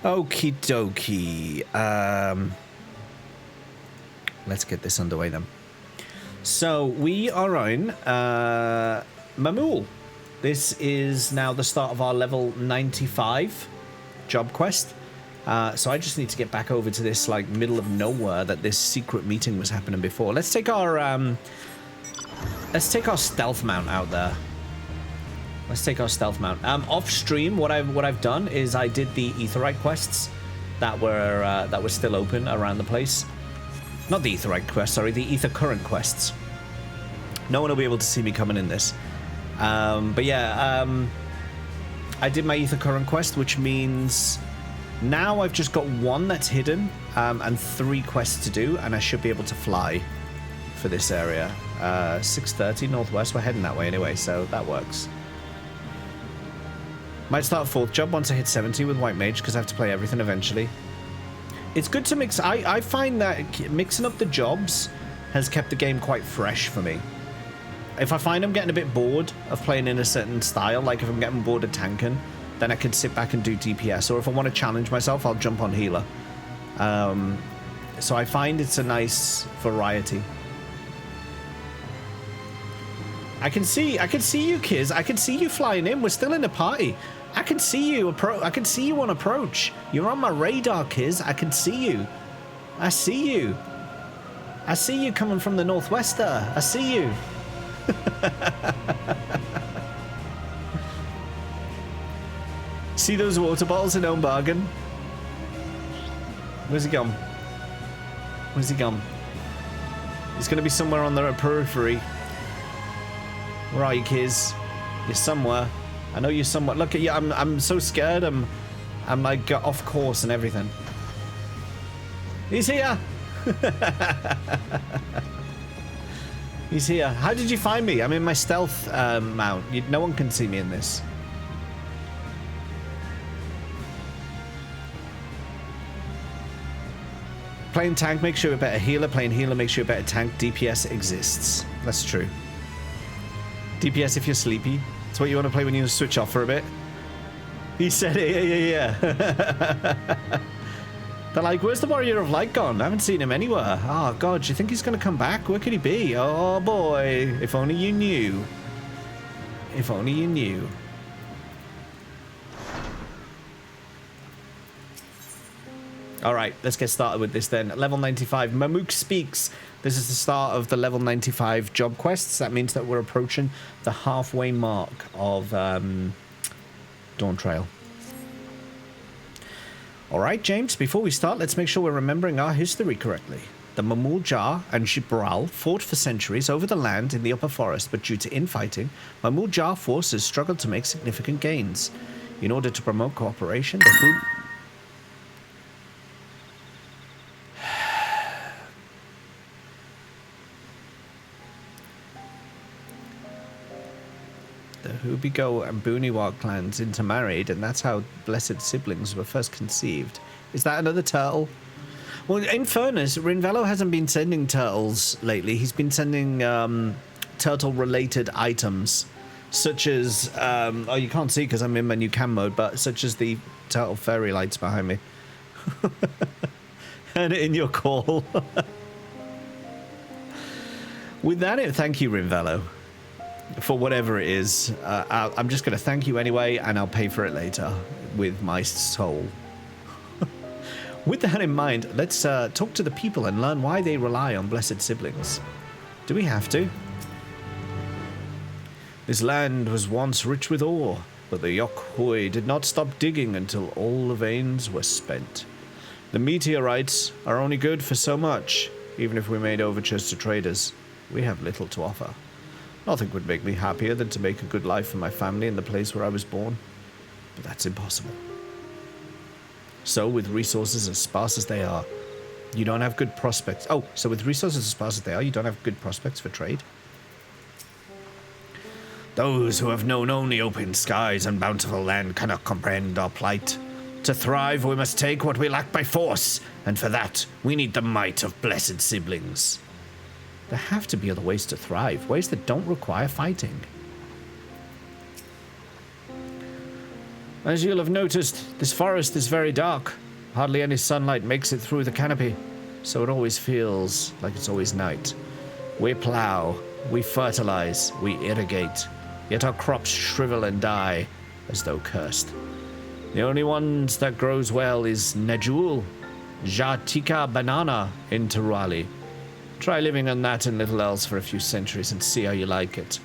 Okie dokie. Let's get this underway then. So we are on Mamul. This is now the start of our level 95 job quest. So I just need to get back over to this like middle of nowhere that this secret meeting was happening before. Let's take our stealth mount out there. Let's take our stealth mount. Off stream, what I've done is I did the Aetheryte quests that were still open around the place. Not the Aetheryte quest, sorry, the Ether Current quests. No one will be able to see me coming in this. But yeah, I did my Ether Current quest, which means now I've just got one that's hidden and 3 quests to do, and I should be able to fly for this area. 6:30 northwest. We're heading that way anyway, so that works. Might start 4th job once I hit 70 with White Mage because I have to play everything eventually. It's good to mix. I find that mixing up the jobs has kept the game quite fresh for me. If I find I'm getting a bit bored of playing in a certain style, like if I'm getting bored of tanking, then I can sit back and do DPS. Or if I want to challenge myself, I'll jump on healer. So I find it's a nice variety. I can see you, Kiz. I can see you flying in. We're still in a party. I can see you I can see you on approach. You're on my radar, Kiz. I can see you. I see you. I see you coming from the northwest there. I see you. See those water bottles in Home Bargain? Where's he gone? Where's he gone? He's going to be somewhere on the periphery. Where are you, Kiz? You're somewhere. I know you're somewhere. Look at you. I'm so scared. I'm like off course and everything. He's here. He's here. How did you find me? I'm in my stealth mount. No one can see me in this. Playing tank makes you a better healer. Playing healer makes you a better tank. DPS exists. That's true. DPS if you're sleepy. It's what you want to play when you switch off for a bit. He said it. Yeah. They're like, where's the Warrior of Light gone? I haven't seen him anywhere. Oh, God, do you think he's going to come back? Where could he be? Oh, boy. If only you knew. If only you knew. All right, let's get started with this then. Level 95, Mamook Speaks. This is the start of the level 95 job quests. That means that we're approaching the halfway mark of Dawntrail. All right, James, before we start, let's make sure we're remembering our history correctly. The Mamul Jar and Jibral fought for centuries over the land in the upper forest, but due to infighting, Mamul Jar forces struggled to make significant gains. In order to promote cooperation, the food... The Hubigo and Booniwar clans intermarried, and that's how Blessed Siblings were first conceived. Is that another turtle? Well, in fairness, Rinvello hasn't been sending turtles lately. He's been sending turtle-related items, such as... oh, you can't see because I'm in my new cam mode, but such as the turtle fairy lights behind me. And in your call. With that, thank you, Rinvello. For whatever it is, I'm just going to thank you anyway, and I'll pay for it later with my soul. With that in mind, let's talk to the people and learn why they rely on Blessed Siblings. Do we have to? This land was once rich with ore, but the Yokhoi did not stop digging until all the veins were spent. The meteorites are only good for so much. Even if we made overtures to traders, we have little to offer. Nothing would make me happier than to make a good life for my family in the place where I was born. But that's impossible. So, with resources as sparse as they are, you don't have good prospects. Oh, so with resources as sparse as they are, you don't have good prospects for trade? Those who have known only open skies and bountiful land cannot comprehend our plight. To thrive, we must take what we lack by force, and for that, we need the might of Blessed Siblings. There have to be other ways to thrive, ways that don't require fighting. As you'll have noticed, this forest is very dark. Hardly any sunlight makes it through the canopy, so it always feels like it's always night. We plow, we fertilize, we irrigate, yet our crops shrivel and die as though cursed. The only ones that grows well is Najul, Jatika banana in Terali. Try living on that and little else for a few centuries and see how you like it.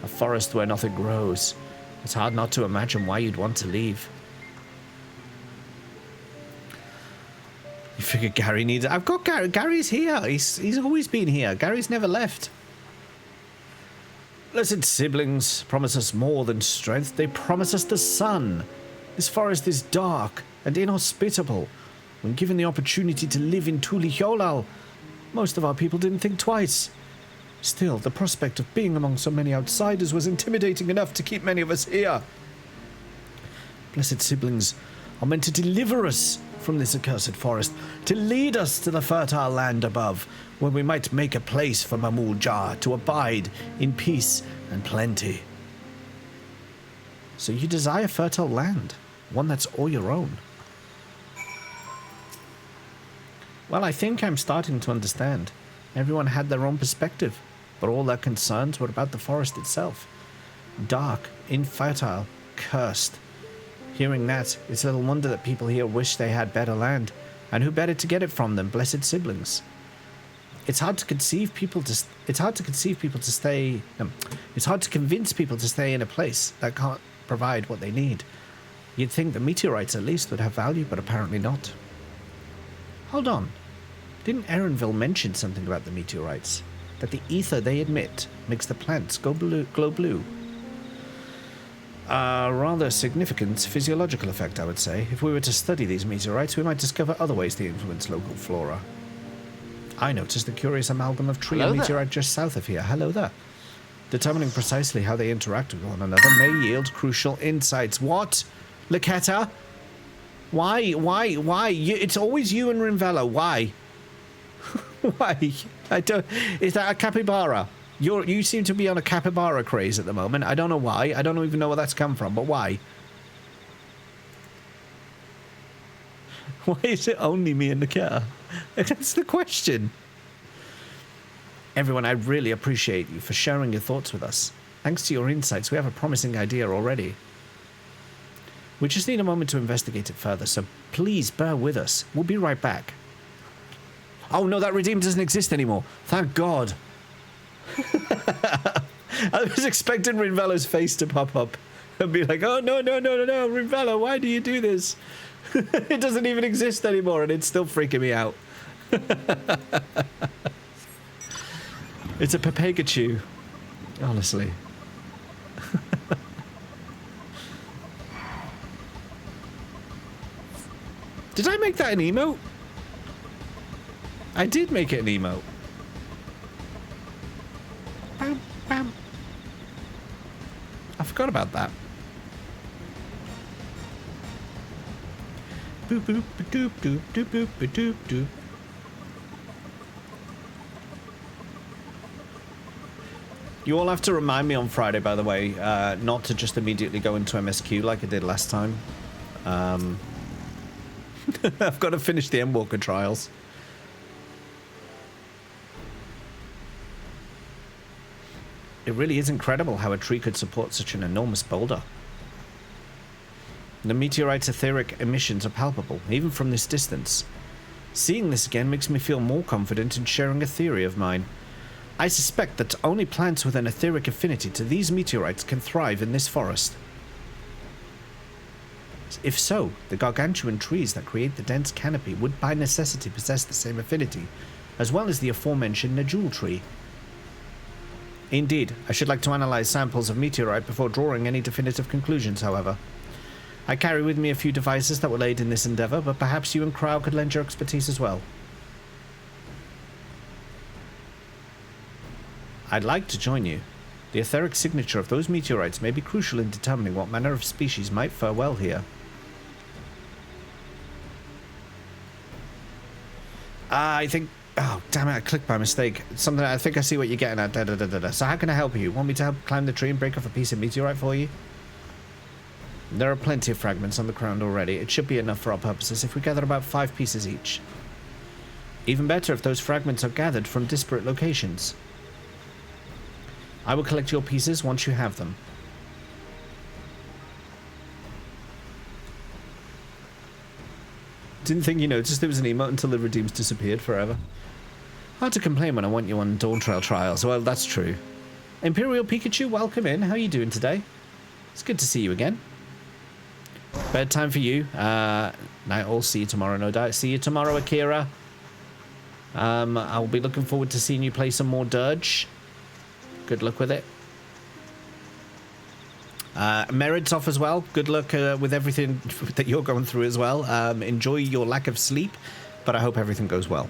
A forest where nothing grows. It's hard not to imagine why you'd want to leave. You figure Gary needs... I've got Gary. Gary's here. He's always been here. Gary's never left. Blessed siblings promise us more than strength. They promise us the sun. This forest is dark and inhospitable. When given the opportunity to live in Tuliholal, most of our people didn't think twice. Still, the prospect of being among so many outsiders was intimidating enough to keep many of us here. Blessed siblings are meant to deliver us from this accursed forest, to lead us to the fertile land above, where we might make a place for Mamul Jar to abide in peace and plenty. So you desire fertile land, one that's all your own. Well, I think I'm starting to understand. Everyone had their own perspective, but all their concerns were about the forest itself. Dark, infertile, cursed. Hearing that, it's little wonder that people here wish they had better land, and who better to get it from than blessed siblings. It's hard to convince people to stay in a place that can't provide what they need. You'd think the meteorites at least would have value, but apparently not. Hold on. Didn't Erenville mention something about the meteorites? That the ether they emit makes the plants glow blue. A rather significant physiological effect, I would say. If we were to study these meteorites, we might discover other ways they influence local flora. I noticed a curious amalgam of tree and meteorite just south of here. Hello there. Determining precisely how they interact with one another may yield crucial insights. What? Laketa? Why? It's always you and Rinvello. Why? Why? I don't... Is that a capybara? You seem to be on a capybara craze at the moment. I don't know why. I don't even know where that's come from, but why? Why is it only me and the cat? That's the question. Everyone, I really appreciate you for sharing your thoughts with us. Thanks to your insights, we have a promising idea already. We just need a moment to investigate it further, so please bear with us. We'll be right back. Oh no, that redeem doesn't exist anymore. Thank God. I was expecting Rinvello's face to pop up and be like, oh no, Rinvello, why do you do this? It doesn't even exist anymore and it's still freaking me out. It's a Pikachu, honestly. Did I make that an emote? I did make it an emote. Bam, bam. I forgot about that. Boop boop doop doop doop boop doop doop. You all have to remind me on Friday, by the way, not to just immediately go into MSQ like I did last time. I've got to finish the Endwalker trials. It really is incredible how a tree could support such an enormous boulder. The meteorite's etheric emissions are palpable, even from this distance. Seeing this again makes me feel more confident in sharing a theory of mine. I suspect that only plants with an etheric affinity to these meteorites can thrive in this forest. If so, the gargantuan trees that create the dense canopy would by necessity possess the same affinity, as well as the aforementioned Najul tree. Indeed, I should like to analyze samples of meteorite before drawing any definitive conclusions, however. I carry with me a few devices that will aid in this endeavor, but perhaps you and Crow could lend your expertise as well. I'd like to join you. The etheric signature of those meteorites may be crucial in determining what manner of species might fare well here. I think... Oh, damn it, I clicked by mistake. Something, I think I see what you're getting at. So how can I help you? Want me to help climb the tree and break off a piece of meteorite for you? There are plenty of fragments on the ground already. It should be enough for our purposes if we gather about 5 pieces each. Even better if those fragments are gathered from disparate locations. I will collect your pieces once you have them. Didn't think you noticed there was an emote until the redeems disappeared forever. Hard to complain when I want you on Dawntrail trials. Well, that's true. Imperial Pikachu, welcome in. How are you doing today? It's good to see you again. Bedtime for you. Night all. See you tomorrow, no doubt. See you tomorrow, Akira. I'll be looking forward to seeing you play some more Dirge. Good luck with it. Merid's off as well. Good luck with everything that you're going through as well. Enjoy your lack of sleep, but I hope everything goes well.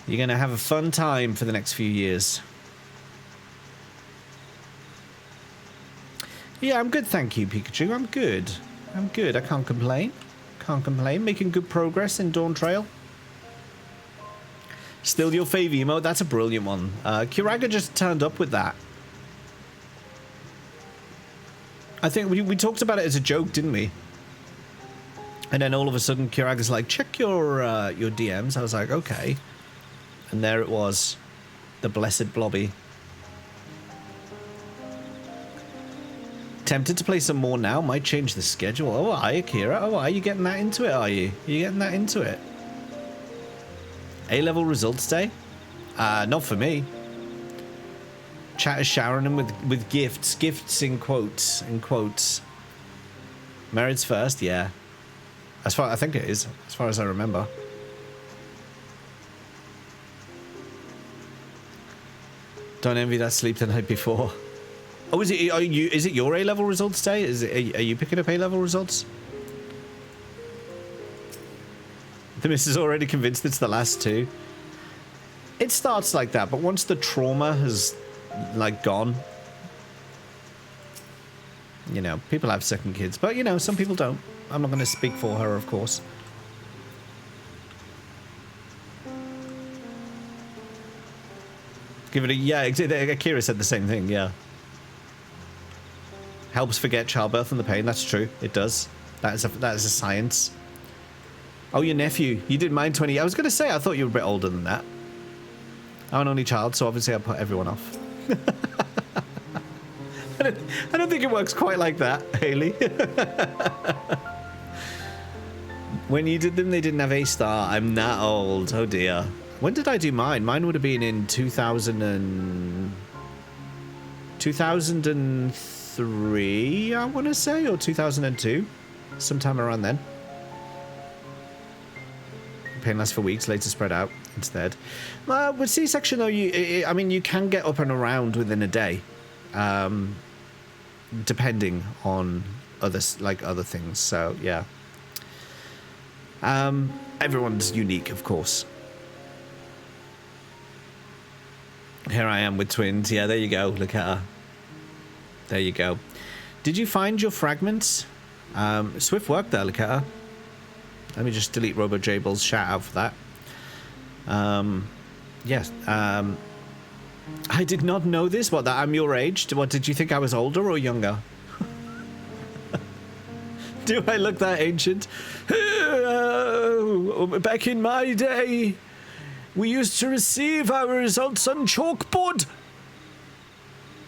You're going to have a fun time for the next few years. Yeah, I'm good, thank you, Pikachu. I'm good. I'm good. I can't complain. Can't complain. Making good progress in Dawntrail. Still your fave emote. That's a brilliant one. Kiraga just turned up with that. I think we talked about it as a joke, didn't we? And then all of a sudden, Kiraga's like, check your DMs. I was like, okay. And there it was. The blessed Blobby. Tempted to play some more now. Might change the schedule. Oh, are you, Kira? Oh, are you getting that into it, are you? Are you getting that into it? A-level results day? Not for me. Chat is showering him with gifts. Gifts in quotes. In quotes. Merit's first, yeah. I think it is, as far as I remember. Don't envy that sleep the night before. Oh, is it your A-level results day? Are you picking up A-level results? The miss is already convinced it's the last 2. It starts like that, but once the trauma has, like, gone, you know, people have second kids, but, you know, some people don't. I'm not going to speak for her, of course. Give it a... Yeah, Akira said the same thing, yeah. Helps forget childbirth and the pain. That's true. It does. That is a science. Oh, your nephew. You did mine 20... I was going to say, I thought you were a bit older than that. I'm an only child, so obviously I put everyone off. I don't think it works quite like that, Haley. When you did them, they didn't have A-star. I'm that old. Oh, dear. When did I do mine? Mine would have been in 2003, I want to say, or 2002. Sometime around then. Pain lasts for weeks, later spread out instead. With C-section, though, I mean, you can get up and around within a day. Depending on other things, so yeah. Everyone's unique, of course. Here I am with twins. Yeah, there you go. Look at her. There you go. Did you find your fragments? Swift work there. Look at her. Let me just delete Robo Jables. Shout out for that. Yes. I did not know this. What, that I'm your age? What, did you think I was older or younger? Do I look that ancient? Back in my day, we used to receive our results on chalkboard.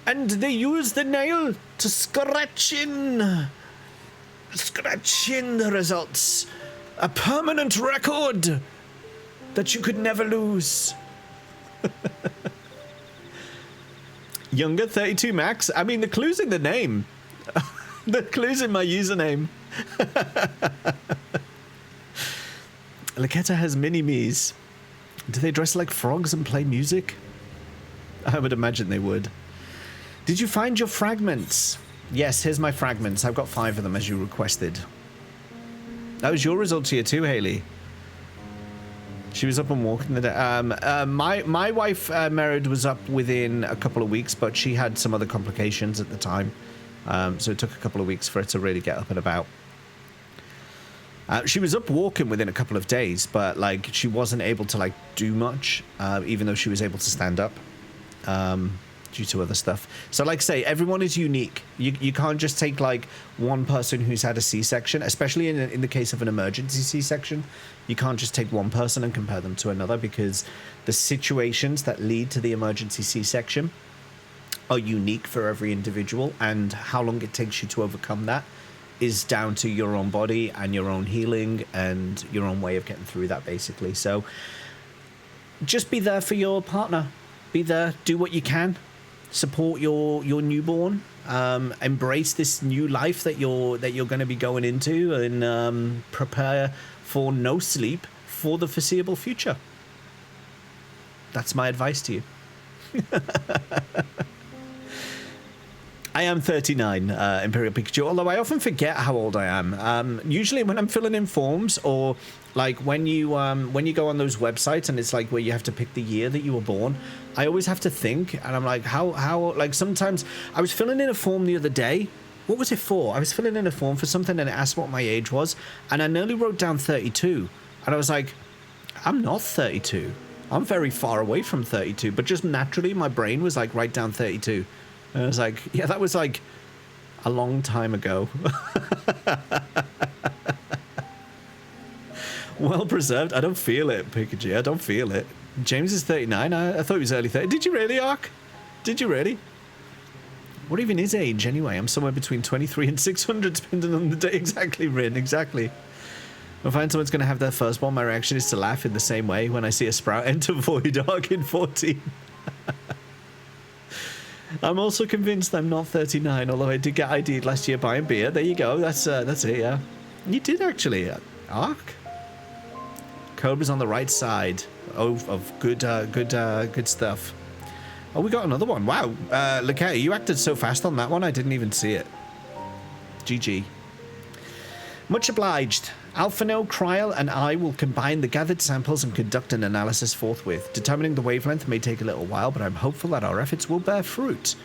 And they used the nail to scratch in the results. A permanent record that you could never lose. Younger, 32 max. I mean, the clue's in the name. The clue's in my username. Laketa has mini-me's. Do they dress like frogs and play music? I would imagine they would. Did you find your fragments? Yes, here's my fragments. I've got 5 of them as you requested. That was your results here too, Haley. She was up and walking the day. My wife, Merid, was up within a couple of weeks, but she had some other complications at the time. So it took a couple of weeks for her to really get up and about. She was up walking within a couple of days, but like she wasn't able to like do much, even though she was able to stand up. due to other stuff. So like I say, everyone is unique. You can't just take like one person who's had a C-section, especially in the case of an emergency C-section. You can't just take one person and compare them to another, because the situations that lead to the emergency C-section are unique for every individual, and how long it takes you to overcome that is down to your own body and your own healing and your own way of getting through that, basically. So just be there for your partner. Be there, do what you can. Support your newborn. Embrace this new life that you're going to be going into, and prepare for no sleep for the foreseeable future. That's my advice to you. I am 39, Imperial Pikachu, although I often forget how old I am. Usually when I'm filling in forms, or like when you go on those websites and it's like where you have to pick the year that you were born, I always have to think, and I'm like, how, like sometimes I was filling in a form the other day. What was it for? I was filling in a form for something and it asked what my age was, and I nearly wrote down 32, and I was like, I'm not 32. I'm very far away from 32, but just naturally my brain was like, write down 32. And I was like, yeah, that was like a long time ago. Well preserved. I don't feel it, Pikachu. I don't feel it. James is 39. I thought he was early 30. Did you really, Ark? Did you really? What even is age anyway? I'm somewhere between 23 and 600, depending on the day. Exactly, Rin. Exactly. If I find someone's going to have their firstborn, my reaction is to laugh in the same way when I see a Sprout enter Void Ark in 14. I'm also convinced I'm not 39, although I did get ID'd last year buying beer. There you go. That's it, yeah. You did actually. Ark? Cobra's on the right side of good stuff. Oh, we got another one. Wow. Lakay, you acted so fast on that one, I didn't even see it. GG. Much obliged. Alphano, Kryl, and I will combine the gathered samples and conduct an analysis forthwith. Determining the wavelength may take a little while, but I'm hopeful that our efforts will bear fruit.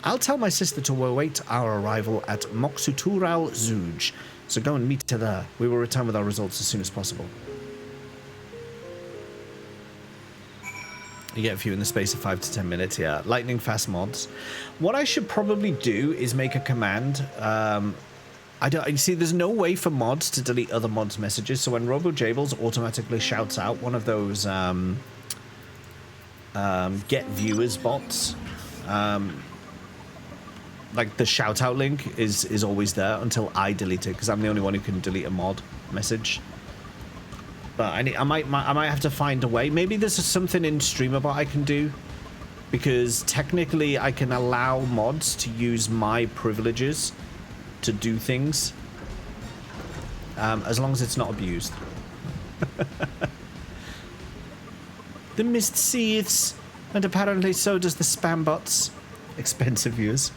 I'll tell my sister to await our arrival at Moksutural Zuj, so go and meet her there. We will return with our results as soon as possible. You get a few in the space of 5 to 10 minutes, yeah. Lightning fast mods. What I should probably do is make a command. You see, there's no way for mods to delete other mods' messages, so when RoboJables automatically shouts out one of those get viewers bots, like the shout out link is always there until I delete it, because I'm the only one who can delete a mod message. But I might have to find a way. Maybe there's something in StreamerBot I can do, because technically I can allow mods to use my privileges to do things, as long as it's not abused. The mist seethes, and apparently so does the spam bots. Expensive viewers.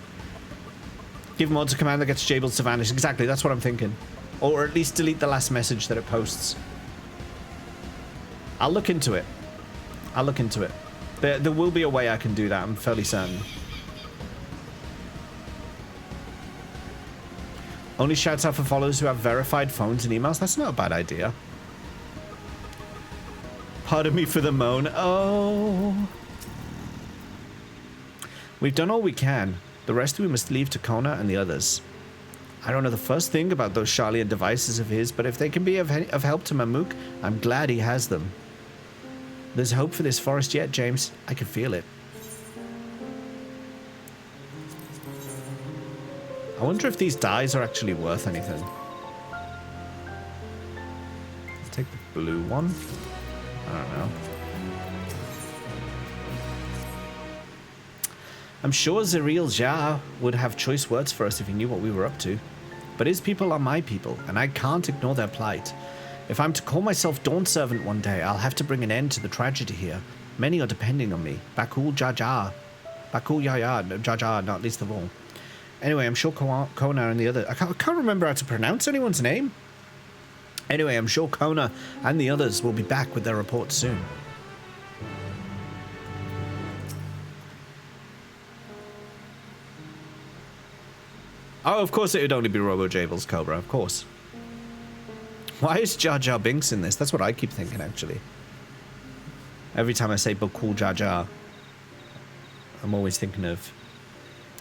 Give mods a command that gets Jables to vanish. Exactly, that's what I'm thinking. Or at least delete the last message that it posts. I'll look into it. I'll look into it. There will be a way I can do that, I'm fairly certain. Only shouts out for followers who have verified phones and emails. That's not a bad idea. Pardon me for the moan. Oh. We've done all we can. The rest we must leave to Kona and the others. I don't know the first thing about those Charlian devices of his, but if they can be of help to Mamook, I'm glad he has them. There's hope for this forest yet, James. I can feel it. I wonder if these dyes are actually worth anything. Let's take the blue one. I don't know. I'm sure Zeriel Jha would have choice words for us if he knew what we were up to. But his people are my people, and I can't ignore their plight. If I'm to call myself Dawn Servant one day, I'll have to bring an end to the tragedy here. Many are depending on me. Bakul Jaja. Bakul Yaya Jaja, not least of all. Anyway, I'm sure Kona and the other... I can't remember how to pronounce anyone's name. Anyway, I'm sure Kona and the others will be back with their report soon. Oh, of course it would only be RoboJables, Cobra, of course. Why is Jar Jar Binks in this? That's what I keep thinking, actually. Every time I say Bakul Jar Jar. I'm always thinking of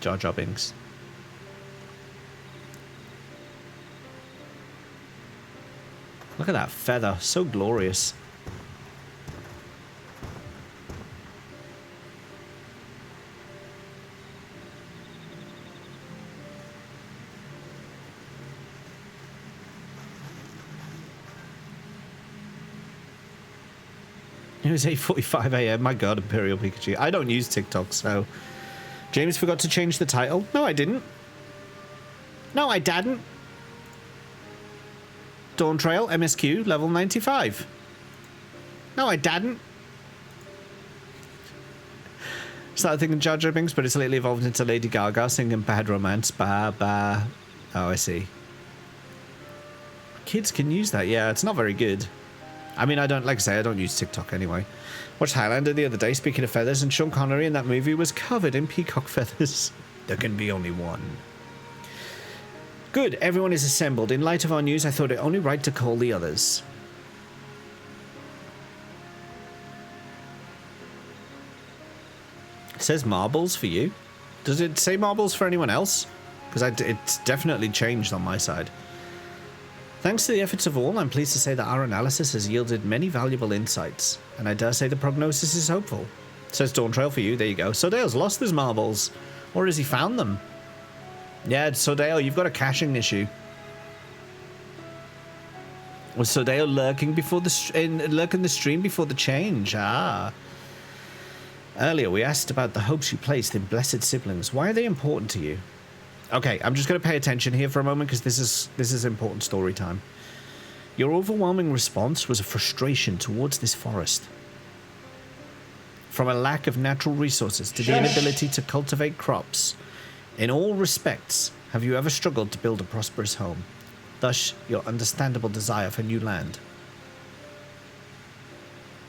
Jar Jar Binks. Look at that feather, so glorious. It was 8:45 a.m. My God, Imperial Pikachu. I don't use TikTok, so... James forgot to change the title? No, I didn't. No, I didn't. Dawntrail, MSQ, level 95. No, I didn't. Started thinking Jar Jar Binks, but it's lately evolved into Lady Gaga singing Bad Romance. Ba, ba. Oh, I see. Kids can use that. Yeah, it's not very good. I mean, I don't, like I say, I don't use TikTok anyway. Watched Highlander the other day, speaking of feathers, and Sean Connery in that movie was covered in peacock feathers. There can be only one. Good, everyone is assembled. In light of our news, I thought it only right to call the others. It says marbles for you. Does it say marbles for anyone else? Because it's definitely changed on my side. Thanks to the efforts of all, I'm pleased to say that our analysis has yielded many valuable insights, and I dare say the prognosis is hopeful. Says Dawntrail for you, there you go. Sodale's lost his marbles. Or has he found them? Yeah, Sodale, you've got a caching issue. Was Sodale lurking the stream before the change? Ah. Earlier, we asked about the hopes you placed in blessed siblings. Why are they important to you? Okay, I'm just going to pay attention here for a moment because this is important story time. Your overwhelming response was a frustration towards this forest. From a lack of natural resources to the inability to cultivate crops. In all respects, have you ever struggled to build a prosperous home? Thus, your understandable desire for new land.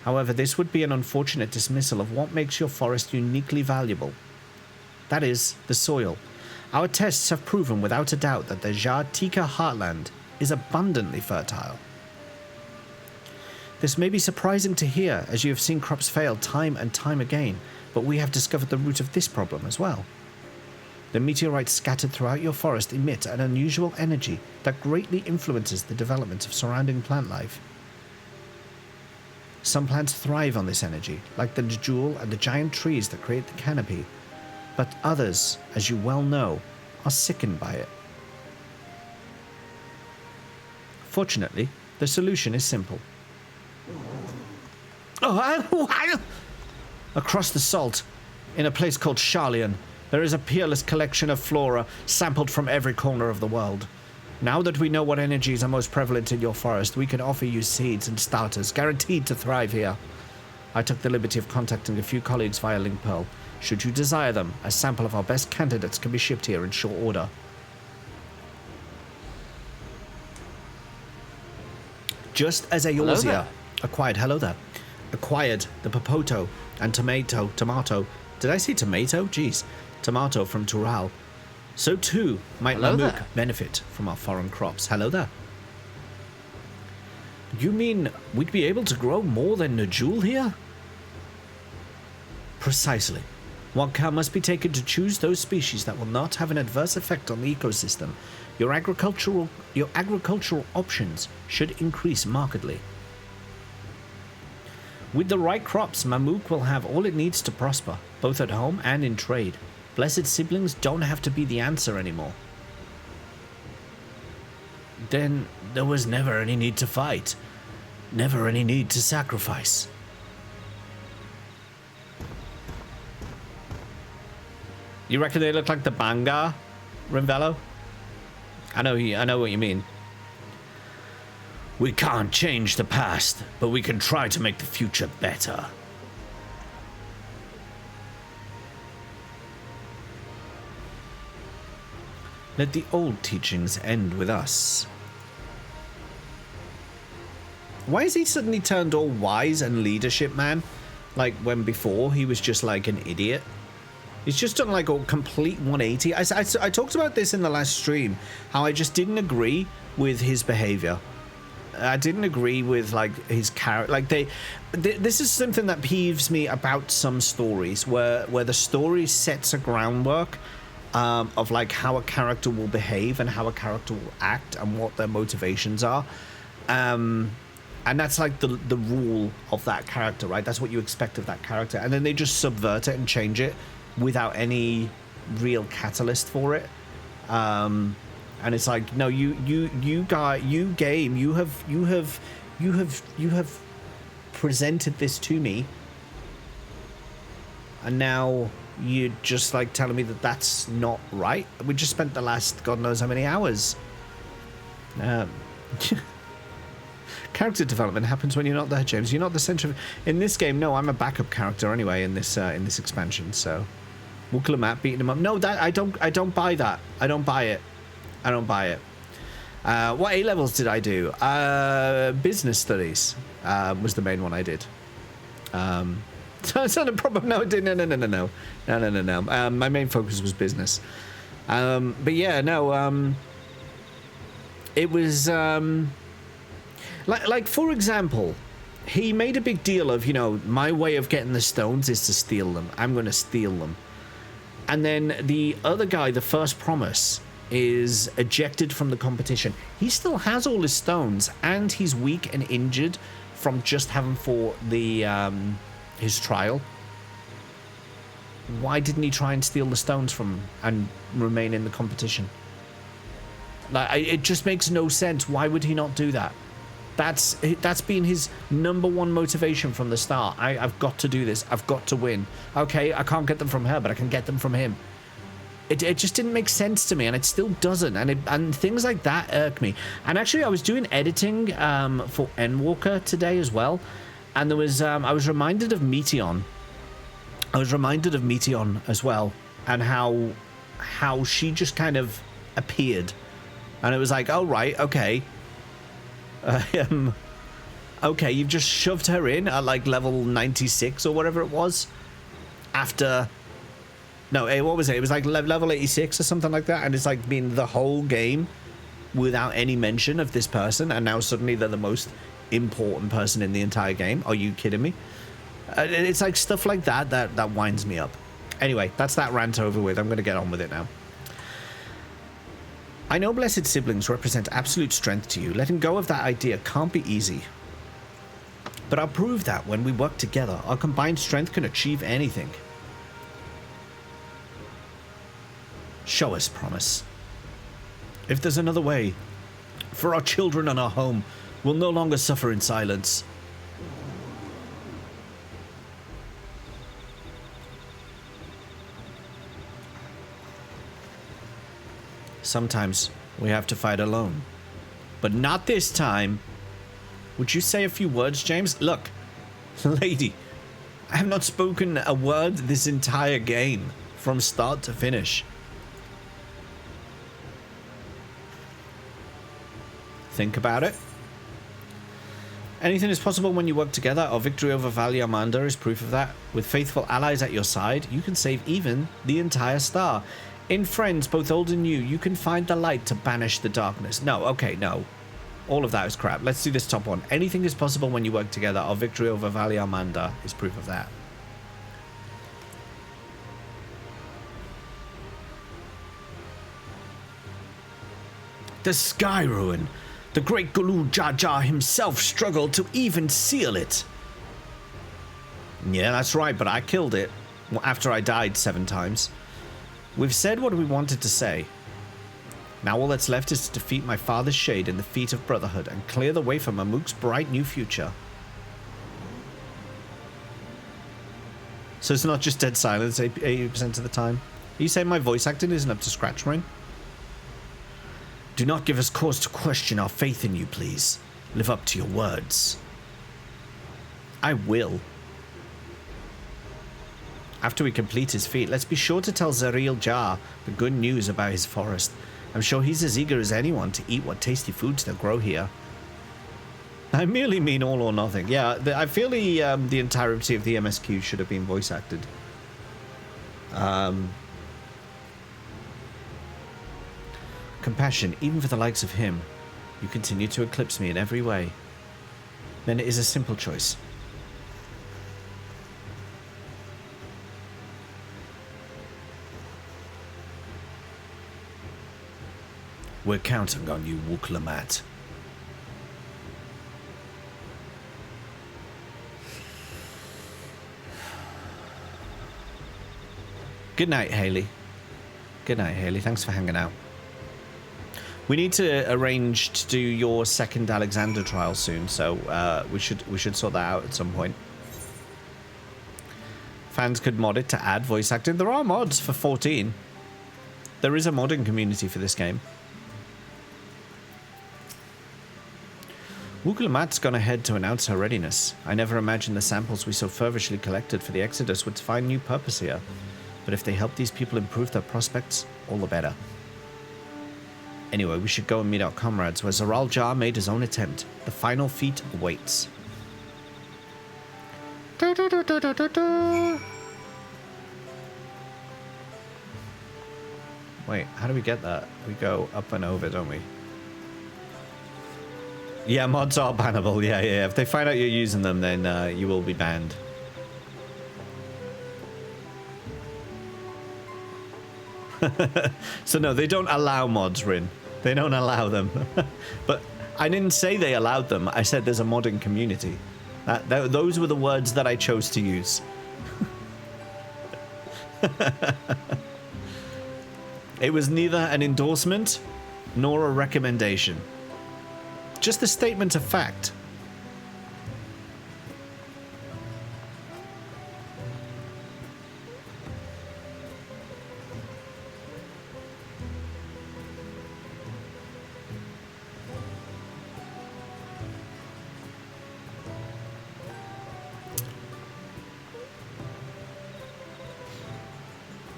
However, this would be an unfortunate dismissal of what makes your forest uniquely valuable. That is, the soil. Our tests have proven without a doubt that the Jartika heartland is abundantly fertile. This may be surprising to hear, as you have seen crops fail time and time again, but we have discovered the root of this problem as well. The meteorites scattered throughout your forest emit an unusual energy that greatly influences the development of surrounding plant life. Some plants thrive on this energy, like the jewel and the giant trees that create the canopy, but others, as you well know, are sickened by it. Fortunately, the solution is simple. Across the salt, in a place called Charlian, there is a peerless collection of flora sampled from every corner of the world. Now that we know what energies are most prevalent in your forest, we can offer you seeds and starters guaranteed to thrive here. I took the liberty of contacting a few colleagues via Link Pearl. Should you desire them, a sample of our best candidates can be shipped here in short order. Just as Eorzea acquired the Popoto and Tomato. Did I say tomato? Jeez. Tomato from Tural. So too might Lamuk benefit from our foreign crops. Hello there. You mean we'd be able to grow more than Najul here? Precisely. What care must be taken to choose those species that will not have an adverse effect on the ecosystem. Your agricultural options should increase markedly. With the right crops, Mamuk will have all it needs to prosper, both at home and in trade. Blessed siblings don't have to be the answer anymore. Then there was never any need to fight. Never any need to sacrifice. You reckon they look like the Bangar, Rinvello? I know what you mean. We can't change the past, but we can try to make the future better. Let the old teachings end with us. Why has he suddenly turned all wise and leadership, man? Like when before he was just like an idiot. He's just done like a complete 180. I talked about this in the last stream, how I just didn't agree with his behavior. agree with like his character. Like this is something that peeves me about some stories where the story sets a groundwork of like how a character will behave and how a character will act and what their motivations are. And that's like the rule of that character, right? That's what you expect of that character. And then they just subvert it and change it without any real catalyst for it. And it's like, no, you have presented this to me, and now you're just like telling me that that's not right. We just spent the last God knows how many hours. Character development happens when you're not there, James. You're not the center of... In this game, no, I'm a backup character anyway in this expansion. So, Lamat beating him up. No, that I don't buy that. I don't buy it. I don't buy it. What A levels did I do? Business studies was the main one I did. So it's not a problem. No, it didn't. No. My main focus was business. But yeah, no. It was like for example, he made a big deal of, you know, my way of getting the stones is to steal them. I'm going to steal them. And then the other guy, the first promise, is ejected from the competition. He still has all his stones, and he's weak and injured from just having fought the his trial. Why didn't he try and steal the stones from and remain in the competition? Like, it just makes no sense. Why would he not do that? That's been his number one motivation from the start. I've got to do this. I've got to win. Okay, I can't get them from her, but I can get them from him. It just didn't make sense to me, and it still doesn't. And things like that irk me. And actually, I was doing editing for Endwalker today as well, and there was I was reminded of Meteon. As well, and how she just kind of appeared, and it was like, oh right, okay. Okay, you've just shoved her in at like level 96 or whatever it was. After, no, what was it? It was like level 86 or something like that, and it's like been the whole game without any mention of this person, and now suddenly they're the most important person in the entire game. Are you kidding me? It's like stuff like that winds me up. Anyway, that's that rant over with. I'm going to get on with it now. I know blessed siblings represent absolute strength to you. Letting go of that idea can't be easy. But I'll prove that when we work together, our combined strength can achieve anything. Show us, promise. If there's another way, for our children and our home, we'll no longer suffer in silence. Sometimes we have to fight alone. But not this time. Would you say a few words, James? Look, lady, I have not spoken a word this entire game, from start to finish. Think about it. Anything is possible when you work together. Our victory over Valyamanda is proof of that. With faithful allies at your side, you can save even the entire star. In friends, both old and new, you can find the light to banish the darkness. No, okay, no. All of that is crap. Let's do this top one. Anything is possible when you work together. Our victory over Valyamanda is proof of that. The Sky Ruin. The great Gulu Jaja himself struggled to even seal it. Yeah, that's right, but I killed it after I died 7 times. We've said what we wanted to say. Now all that's left is to defeat my father's shade in the feet of Brotherhood and clear the way for Mamuk's bright new future. So it's not just dead silence 80% of the time. Are you saying my voice acting isn't up to scratch, Rain? Do not give us cause to question our faith in you, please. Live up to your words. I will. After we complete his feat, let's be sure to tell Zariel Jar the good news about his forest. I'm sure he's as eager as anyone to eat what tasty foods that grow here. I merely mean all or nothing. Yeah, I feel the entirety of the MSQ should have been voice acted. Compassion, even for the likes of him. You continue to eclipse me in every way. Then it is a simple choice. We're counting on you, Lamat. Good night, Haley. Good night, Haley. Thanks for hanging out. We need to arrange to do your second Alexander trial soon, so we should sort that out at some point. Fans could mod it to add voice acting. There are mods for 14. There is a modding community for this game. Lamat's gone ahead to announce her readiness. I never imagined the samples we so feverishly collected for the Exodus would find new purpose here. But if they help these people improve their prospects, all the better. Anyway, we should go and meet our comrades, where Zaral Jar made his own attempt. The final feat awaits. Wait, how do we get that? We go up and over, don't we? Yeah, mods are bannable. Yeah. If they find out you're using them, then you will be banned. So no, they don't allow mods, Rin. They don't allow them. But I didn't say they allowed them. I said there's a modding community. Those were the words that I chose to use. It was neither an endorsement nor a recommendation. Just a statement of fact.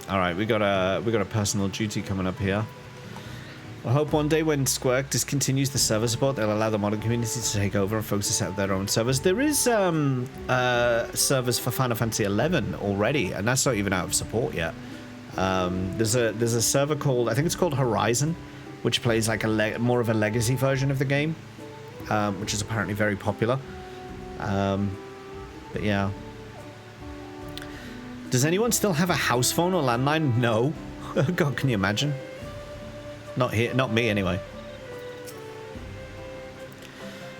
All right, we got a personal duty coming up here. I hope one day when Square discontinues the server support, they'll allow the modern community to take over and focus us out their own servers. There is servers for Final Fantasy XI already, and that's not even out of support yet. There's a server called, I think it's called Horizon, which plays like more of a legacy version of the game, which is apparently very popular. But yeah. Does anyone still have a house phone or landline? No. God, can you imagine? Not here, not me anyway.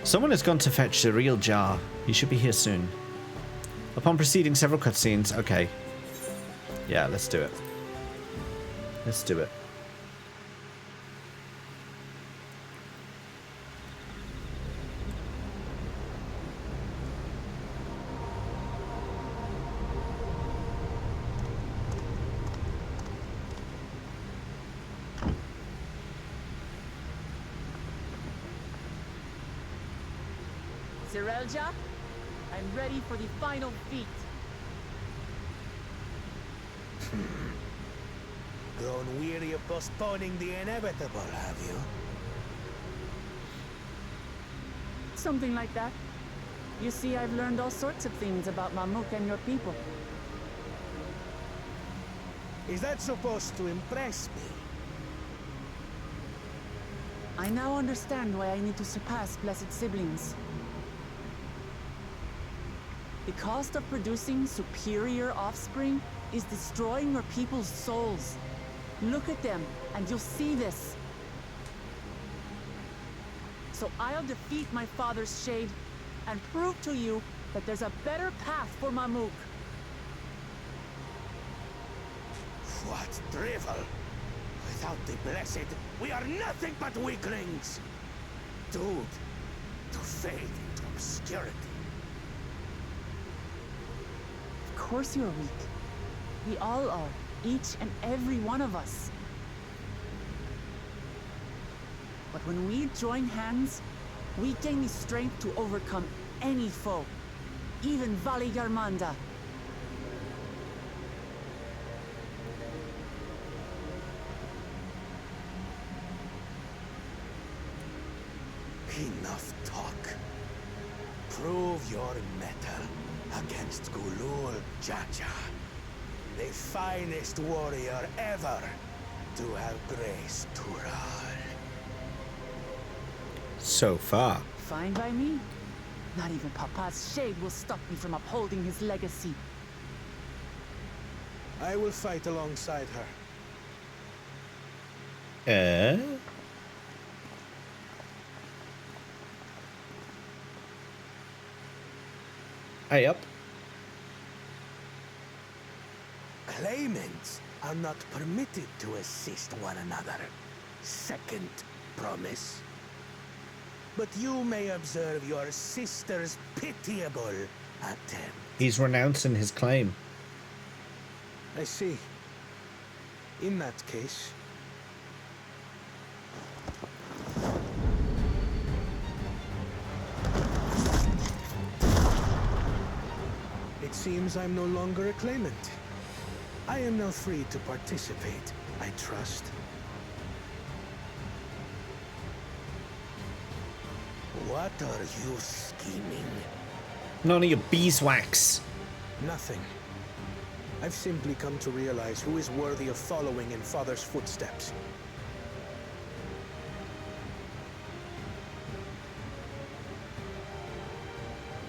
Someone has gone to fetch the real Jar. He should be here soon. Upon proceeding several cutscenes, okay. Yeah, let's do it. Let's do it. Zerelja, I'm ready for the final feat. Grown weary of postponing the inevitable, have you? Something like that. You see, I've learned all sorts of things about Mamuk and your people. Is that supposed to impress me? I now understand why I need to surpass Blessed Siblings. The cost of producing superior offspring is destroying your people's souls. Look at them, and you'll see this. So I'll defeat my father's shade, and prove to you that there's a better path for Mamuk. What drivel! Without the blessed, we are nothing but weaklings! Doomed to fade into obscurity. Of course you're weak. We all are, each and every one of us. But when we join hands, we gain the strength to overcome any foe, even Vali Garmanda. Enough talk. Prove your mettle against Gulul Jaja, the finest warrior ever to have graced Tural. So far. Fine by me. Not even Papa's shade will stop me from upholding his legacy. I will fight alongside her. Hey up. Claimants are not permitted to assist one another. Second promise. But you may observe your sister's pitiable attempt. He's renouncing his claim. I see. In that case... It seems I'm no longer a claimant. I am now free to participate, I trust. What are you scheming? None of your beeswax. Nothing. I've simply come to realize who is worthy of following in Father's footsteps.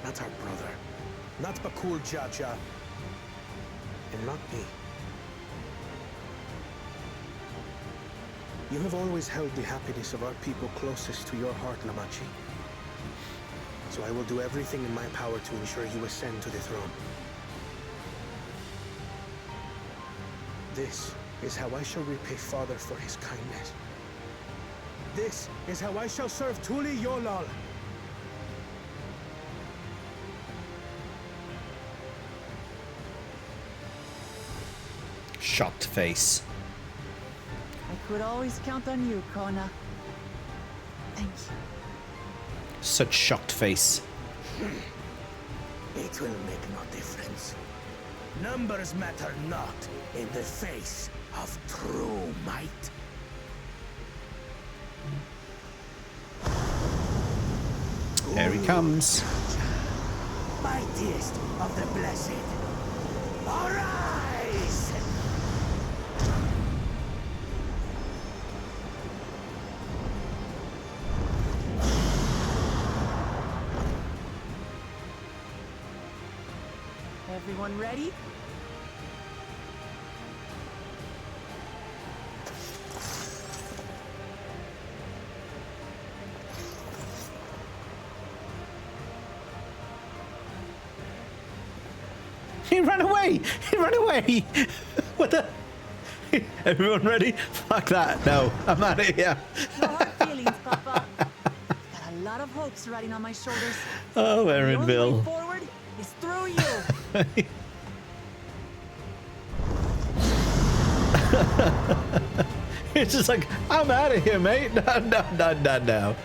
Not our brother. Not Bakul Jaja. And not me. You have always held the happiness of our people closest to your heart, Lamachi. So I will do everything in my power to ensure you ascend to the throne. This is how I shall repay Father for his kindness. This is how I shall serve Tuli Yolal. Shocked face. I could always count on you, Kona. Thank you. Such shocked face. It will make no difference. Numbers matter not in the face of true might. Here he comes. Mightiest of the blessed. Arise! Everyone ready? He ran away! He ran away! What the? Everyone ready? Fuck that. No, I'm out of here. No hard feelings, Papa. Got a lot of hopes riding on my shoulders. Oh, The only way Erinville. forward is through you. It's just like, I'm out of here, mate. No.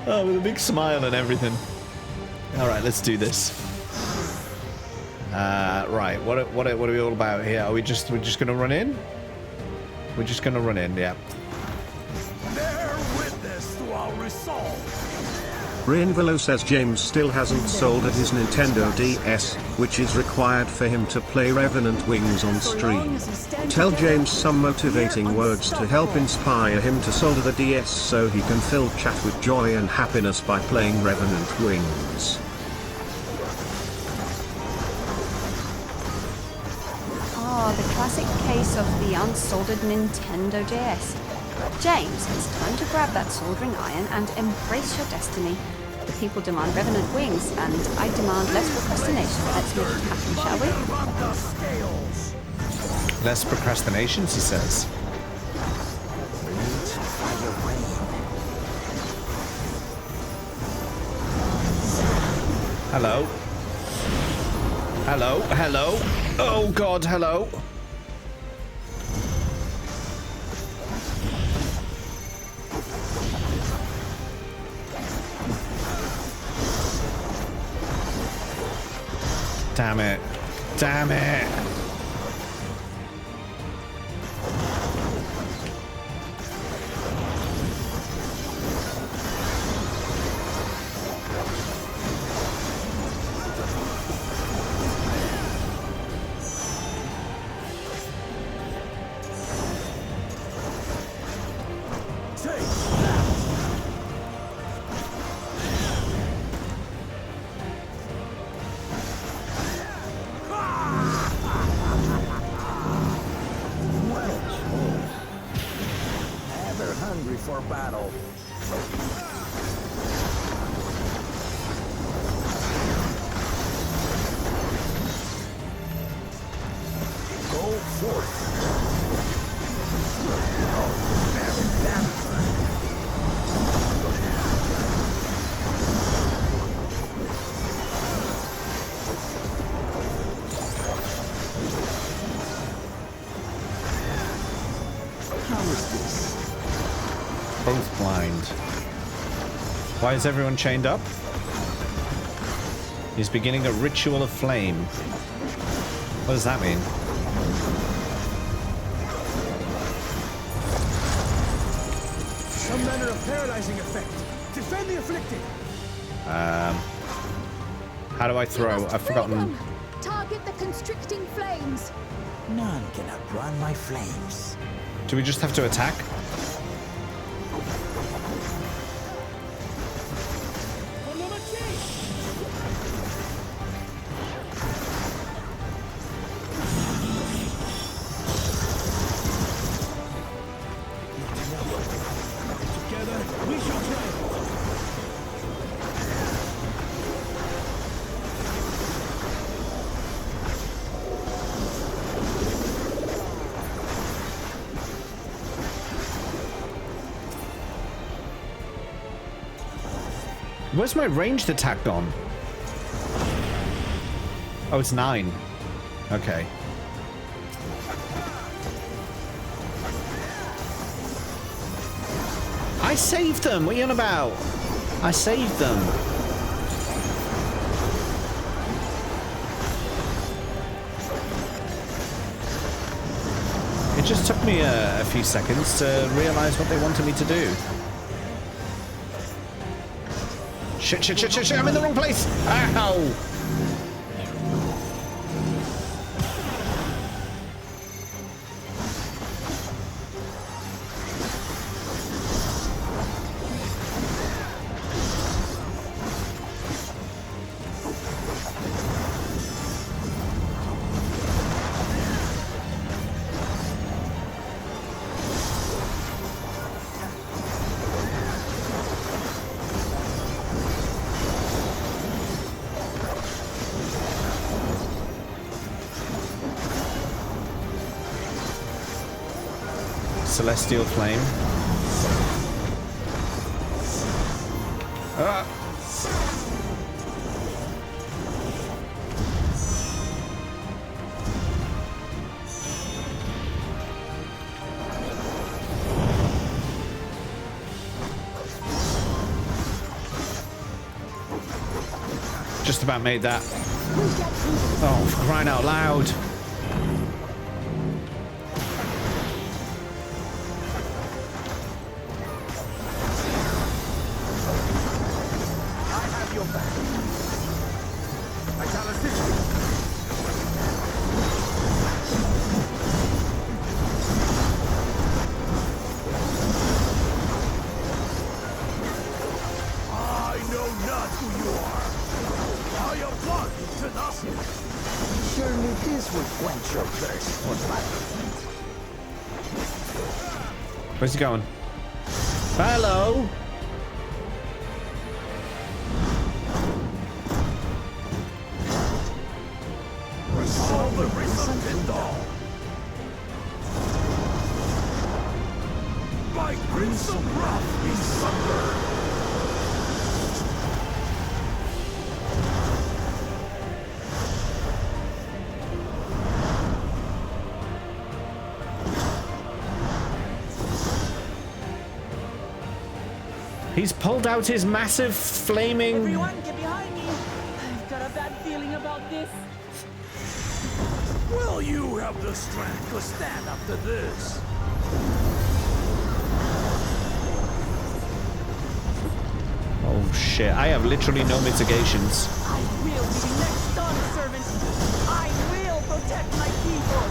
Oh, with a big smile and everything. All right, let's do this. Right, what are we all about here? We're just gonna run in? We're just gonna run in, yeah. Bear witness to our resolve. Rainvelo says James still hasn't sold at his Nintendo DS, which is required for him to play Revenant Wings on stream. Tell James some motivating words to help inspire him to solder the DS so he can fill chat with joy and happiness by playing Revenant Wings. Oh, the classic case of the unsoldered Nintendo DS. James, it's time to grab that soldering iron and embrace your destiny. The people demand Revenant Wings, and I demand less procrastination. Let's make it happen, shall we? Less procrastinations, he says. Hello. Hello. Hello. Oh God, hello. Damn it. Damn it. Why is everyone chained up? He's beginning a ritual of flame. What does that mean? Some manner of paralyzing effect. Defend the afflicted. How do I throw? I've forgotten. Target the constricting flames. None can outrun my flames. Do we just have to attack? Together, we shall triumph. Where's my ranged attack gone? Oh, it's 9. Okay. I saved them! What are you on about? I saved them. It just took me a few seconds to realize what they wanted me to do. Shit, shit, shit, shit, shit, I'm in the wrong place! Ow! Celestial flame. Ah. Just about made that. Oh, for crying out loud. Where's he going? Hello? My crimson wrath be sundered. He's pulled out his massive flaming... Everyone, get behind me! I've got a bad feeling about this. Will you have the strength to stand up to this? Oh shit, I have literally no mitigations. I will be the next dawn servant. I will protect my people.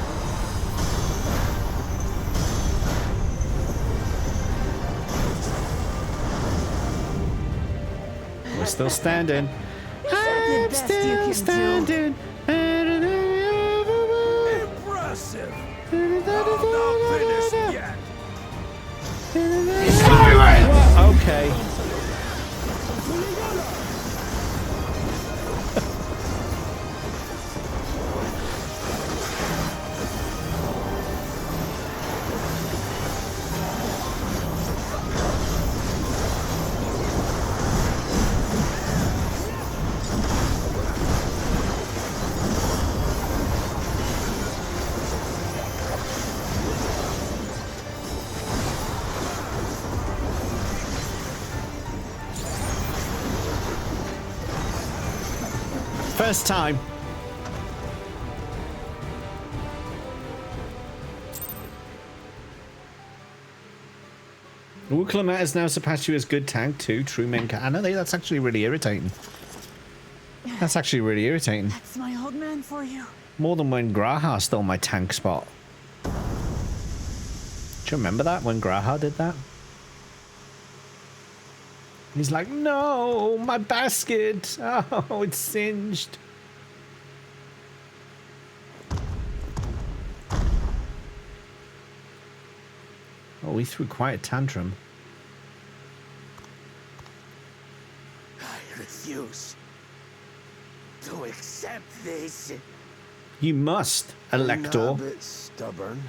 We're still standing. I'm still standing. Impressive! I'm not finished yet! Okay. First time. Lamat has now surpassed you as good tank too. True main I know that's actually really irritating. That's actually really irritating. That's my old man for you. More than when Graha stole my tank spot. Do you remember that when Graha did that? He's like, no, my basket. Oh, it's singed. Oh, he threw quite a tantrum. I refuse to accept this. You must, Elector. I'm a bit stubborn,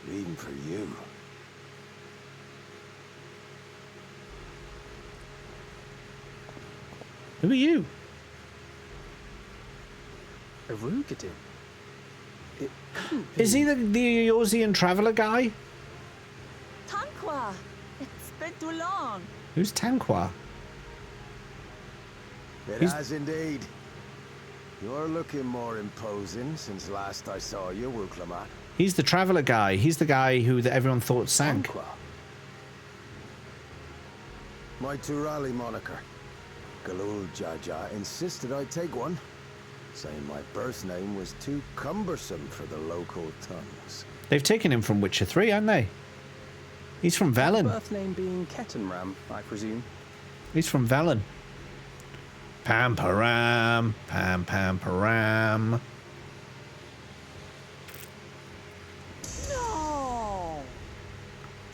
even for you. Who are you? A Rugadin? Is he the Eorzean traveler guy? Tanqua! It's been too long. Who's Tanqua? It He's- has indeed. You're looking more imposing since last I saw you, Lamat. He's the traveler guy. He's the guy who everyone thought sank. Tanqua. My Turali moniker. Galul Jaja insisted I take one, saying my birth name was too cumbersome for the local tongues. They've taken him from Witcher 3, haven't they? He's from Velen. Birth name being Kettenram, I presume. He's from Velen. Pamparam, pam pam param. No!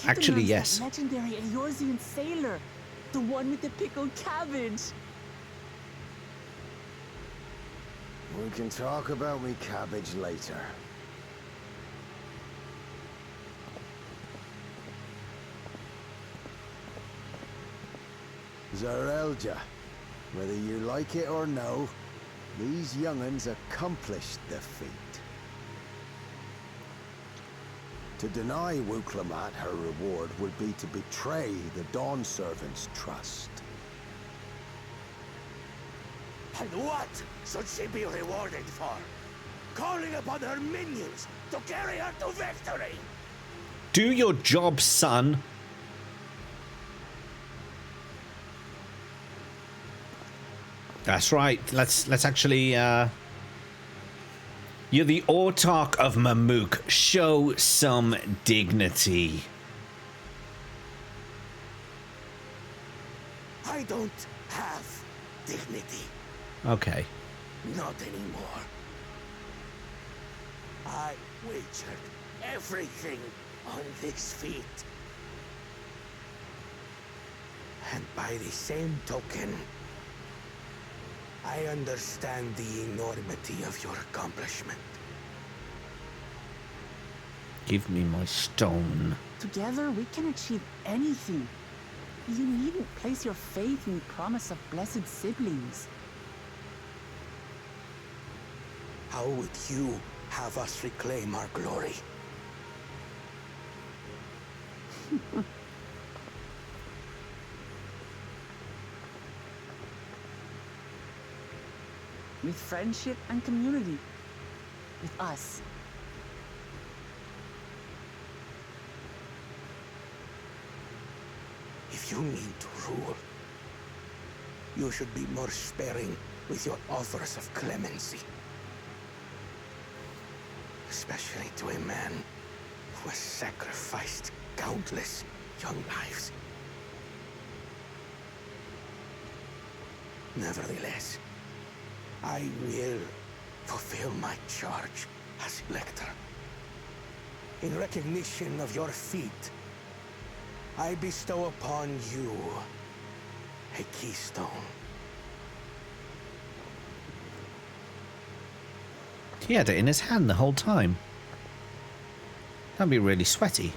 Actually, Kittenram's yes. that legendary Eorzean sailor. The one with the pickled cabbage. We can talk about me cabbage later. Zarelja, whether you like it or no, these young'uns accomplished the feat. To deny Lamat her reward would be to betray the Dawn Servant's trust. And what should she be rewarded for? Calling upon her minions to carry her to victory! Do your job, son. That's right. Let's actually you're the autarch of Mamuk. Show some dignity. I don't have dignity. Okay. Not anymore. I wagered everything on this feat. And by the same token, I understand the enormity of your accomplishment. Give me my stone. Together, we can achieve anything. You needn't place your faith in the promise of blessed siblings. How would you have us reclaim our glory? With friendship and community. With us. If you mean to rule, you should be more sparing with your offers of clemency. Especially to a man who has sacrificed countless young lives. Nevertheless, I will fulfill my charge as Elector. In recognition of your feat, I bestow upon you a keystone. He had it in his hand the whole time. That'd be really sweaty.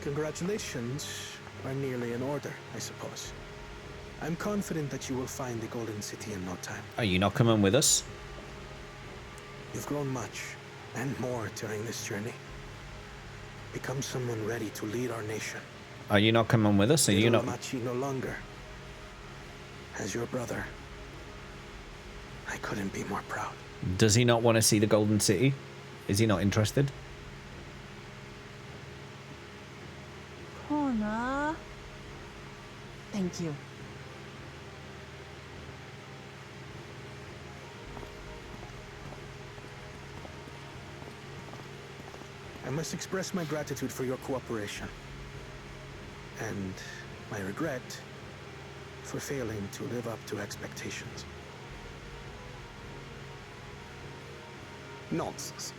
Congratulations are nearly in order, I suppose. I'm confident that you will find the Golden City in no time. Are you not coming with us? You've grown much, and more during this journey. Become someone ready to lead our nation. Are you not coming with us? Are you not? Lamat no longer. As your brother, I couldn't be more proud. Does he not want to see the Golden City? Is he not interested? Kona. Thank you. I must express my gratitude for your cooperation. And my regret for failing to live up to expectations. Nonsense.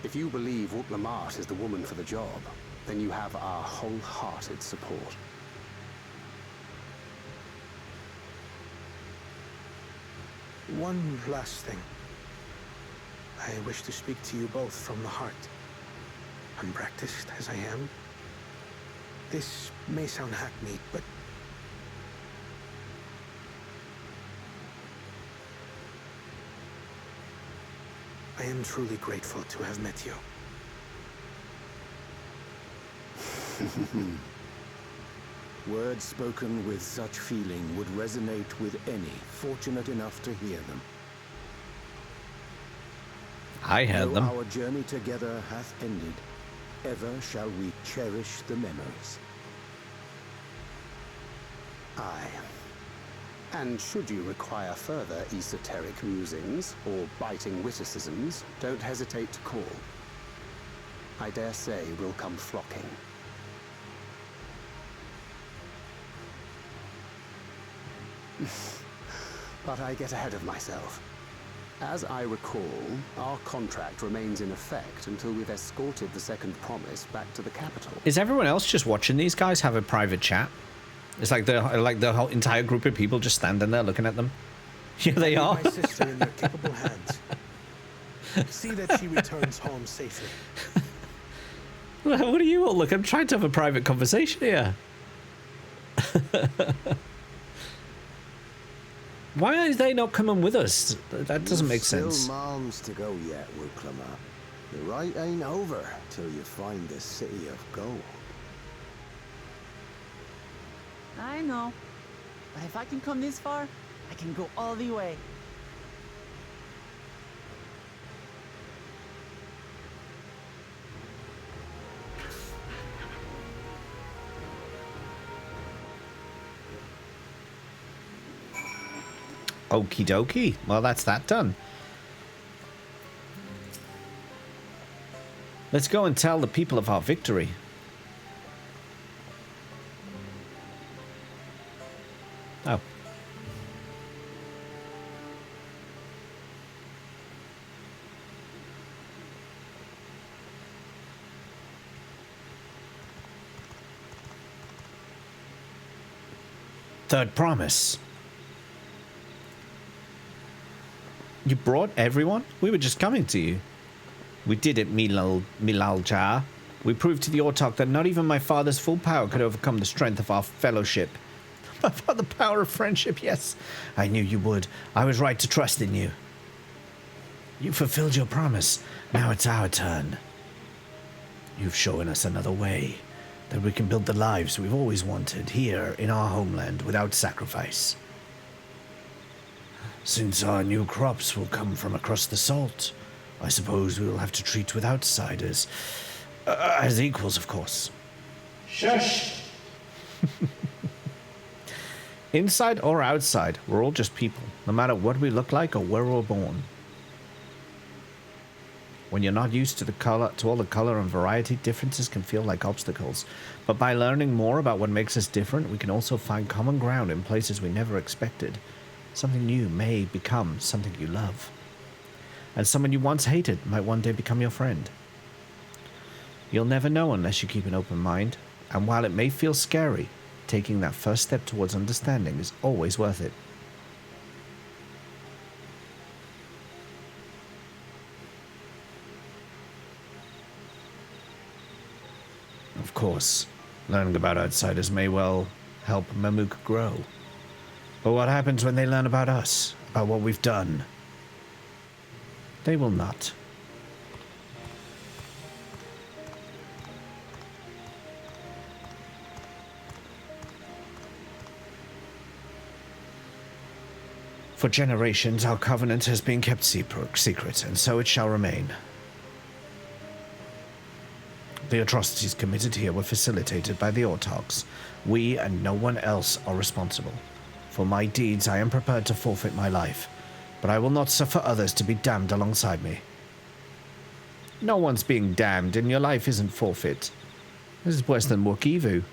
If you believe Lamat is the woman for the job, then you have our wholehearted support. One last thing. I wish to speak to you both from the heart. Unpracticed as I am, this may sound hackneyed, but I am truly grateful to have met you. Words spoken with such feeling would resonate with any fortunate enough to hear them. I heard Though them. our journey together hath ended, ever shall we cherish the memories. Aye. And should you require further esoteric musings or biting witticisms, don't hesitate to call. I dare say we'll come flocking. But I get ahead of myself. As I recall, our contract remains in effect until we've escorted the second promise back to the capital. Is everyone else just watching these guys have a private chat? It's like the whole entire group of people just standing there looking at them. Here they are. My sister in your capable hands. See that she returns home safely. What are you all looking? I'm trying to have a private conversation here. Why are they not coming with us? That doesn't make sense. Still moms to go yet, Lamat. The ride ain't over till you find the city of gold. I know. But if I can come this far, I can go all the way. Okie dokie. Well, that's that done. Let's go and tell the people of our victory. Oh. Third promise. You brought everyone? We were just coming to you. We did it, Milaljar. We proved to the Autarch that not even my father's full power could overcome the strength of our fellowship. The power of friendship, yes. I knew you would. I was right to trust in you. You fulfilled your promise. Now it's our turn. You've shown us another way, that we can build the lives we've always wanted here in our homeland without sacrifice. Since our new crops will come from across the salt, I suppose we will have to treat with outsiders as equals, of course. Shush! Inside or outside, we're all just people, no matter what we look like or where we're born. When you're not used to all the color and variety, differences can feel like obstacles. But by learning more about what makes us different, we can also find common ground in places we never expected. Something new may become something you love. And someone you once hated might one day become your friend. You'll never know unless you keep an open mind. And while it may feel scary, taking that first step towards understanding is always worth it. Of course, learning about outsiders may well help Mamuk grow. But what happens when they learn about us, about what we've done? They will not. For generations, our covenant has been kept secret, and so it shall remain. The atrocities committed here were facilitated by the Autarchs. We and no one else are responsible. For my deeds, I am prepared to forfeit my life, but I will not suffer others to be damned alongside me. No one's being damned, and your life isn't forfeit. This is worse than Wokivu.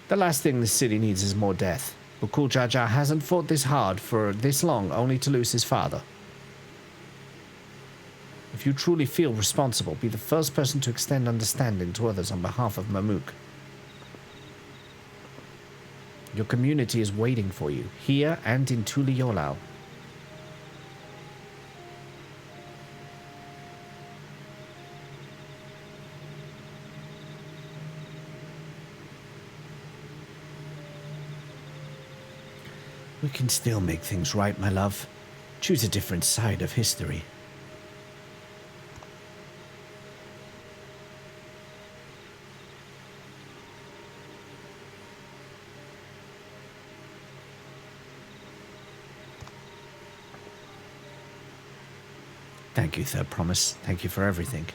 The last thing this city needs is more death. But Kuljaja hasn't fought this hard for this long, only to lose his father. If you truly feel responsible, be the first person to extend understanding to others on behalf of Mamuk. Your community is waiting for you, here and in Tuliyolau. We can still make things right, my love. Choose a different side of history. Thank you, Third Promise. Thank you for everything.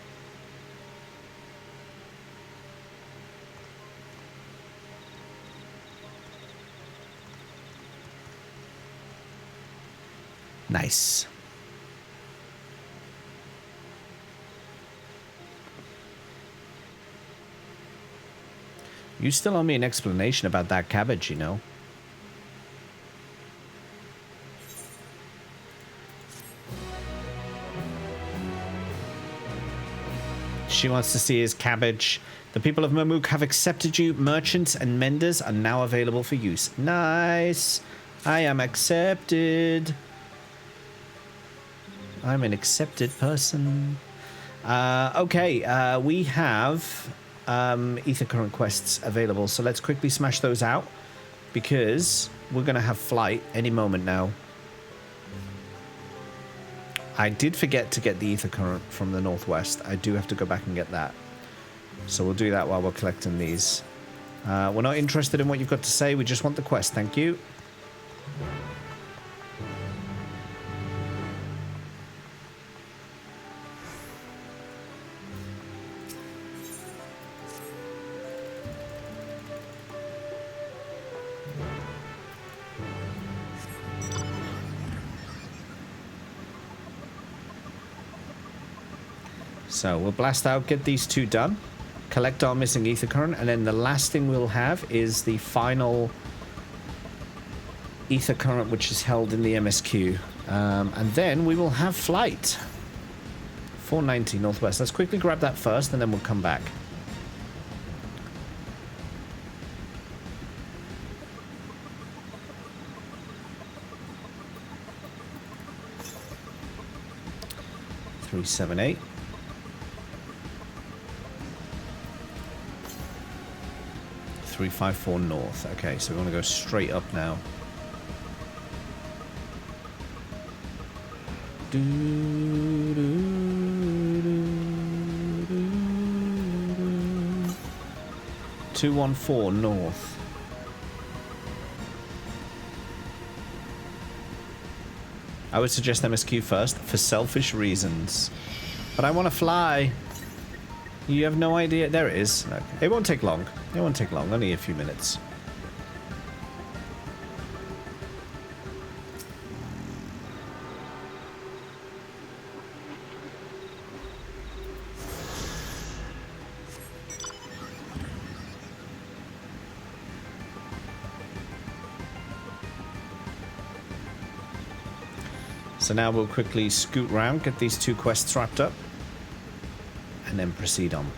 Nice. You still owe me an explanation about that cabbage, you know. She wants to see his cabbage. The people of Mamuk have accepted you. Merchants and menders are now available for use. Nice. I am accepted. I'm an accepted person. Okay, we have ether current quests available, so let's quickly smash those out because we're going to have flight any moment now. I did forget to get the ether current from the northwest. I do have to go back and get that. So we'll do that while we're collecting these. We're not interested in what you've got to say. We just want the quest. Thank you. So we'll blast out, get these two done, collect our missing ether current, and then the last thing we'll have is the final ether current, which is held in the MSQ. And then we will have flight. 490 northwest. Let's quickly grab that first, and then we'll come back. $378. 354 north. Okay, so we want to go straight up now. 214 north. I would suggest MSQ first for selfish reasons. But I want to fly. You have no idea. There it is. Okay. It won't take long. It won't take long. Only a few minutes. So now we'll quickly scoot round, get these two quests wrapped up, and then proceed on.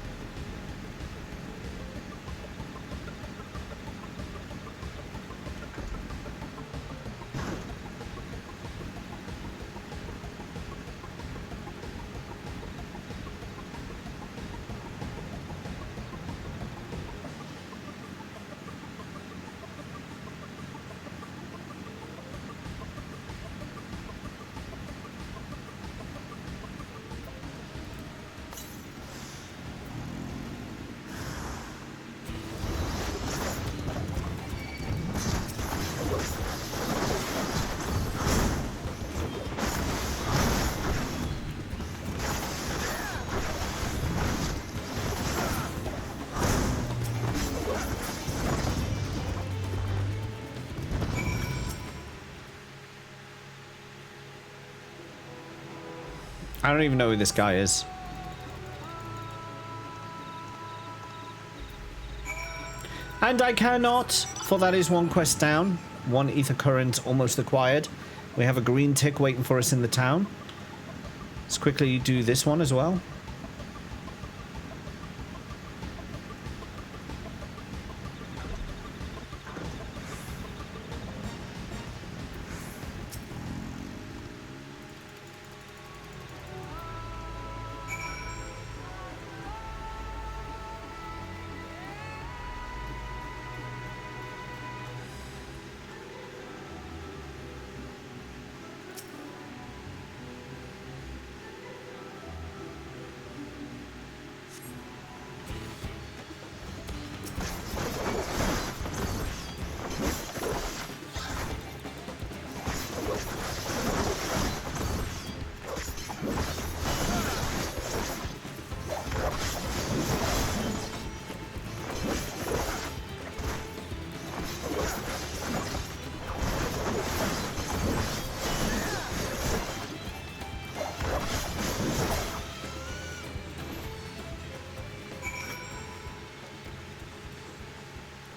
I don't even know who this guy is. And I cannot, for that is one quest down. One ether current almost acquired. We have a green tick waiting for us in the town. Let's quickly do this one as well.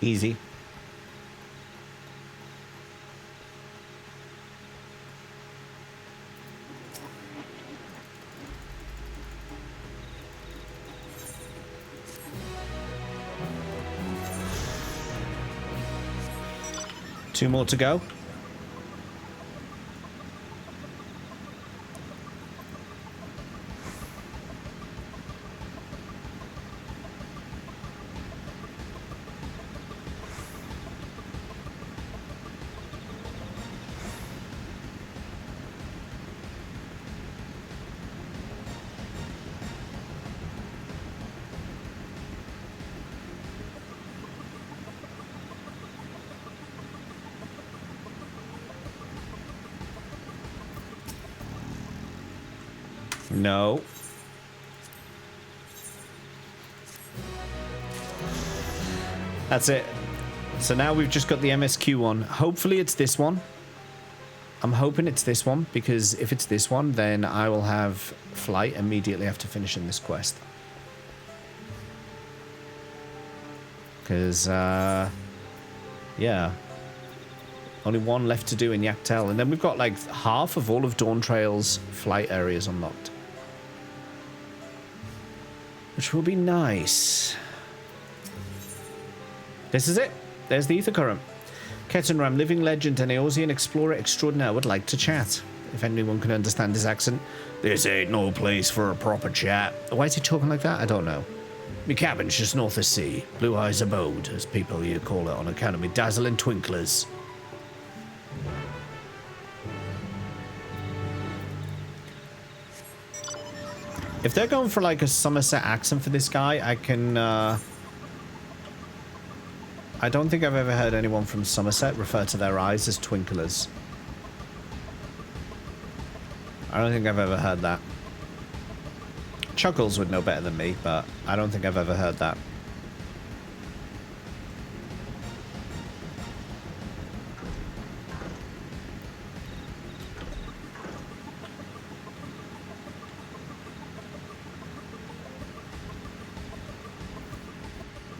Easy. Two more to go. No. That's it. So now we've just got the MSQ one. Hopefully it's this one. I'm hoping it's this one, because if it's this one, then I will have flight immediately after finishing this quest. Because, yeah. Only one left to do in Yaktel. And then we've got like half of all of Dawntrail's flight areas unlocked. Which will be nice. This is it. There's the ether current. Kettenram, living legend and Eosian explorer extraordinaire, would like to chat. If anyone can understand his accent. This ain't no place for a proper chat. Why is he talking like that? I don't know. Me cabin's just north of sea. Blue Eyes Abode, as people here call it on account of me dazzling twinklers. If they're going for like a Somerset accent for this guy, I can, I don't think I've ever heard anyone from Somerset refer to their eyes as twinklers. I don't think I've ever heard that. Chuckles would know better than me, but I don't think I've ever heard that.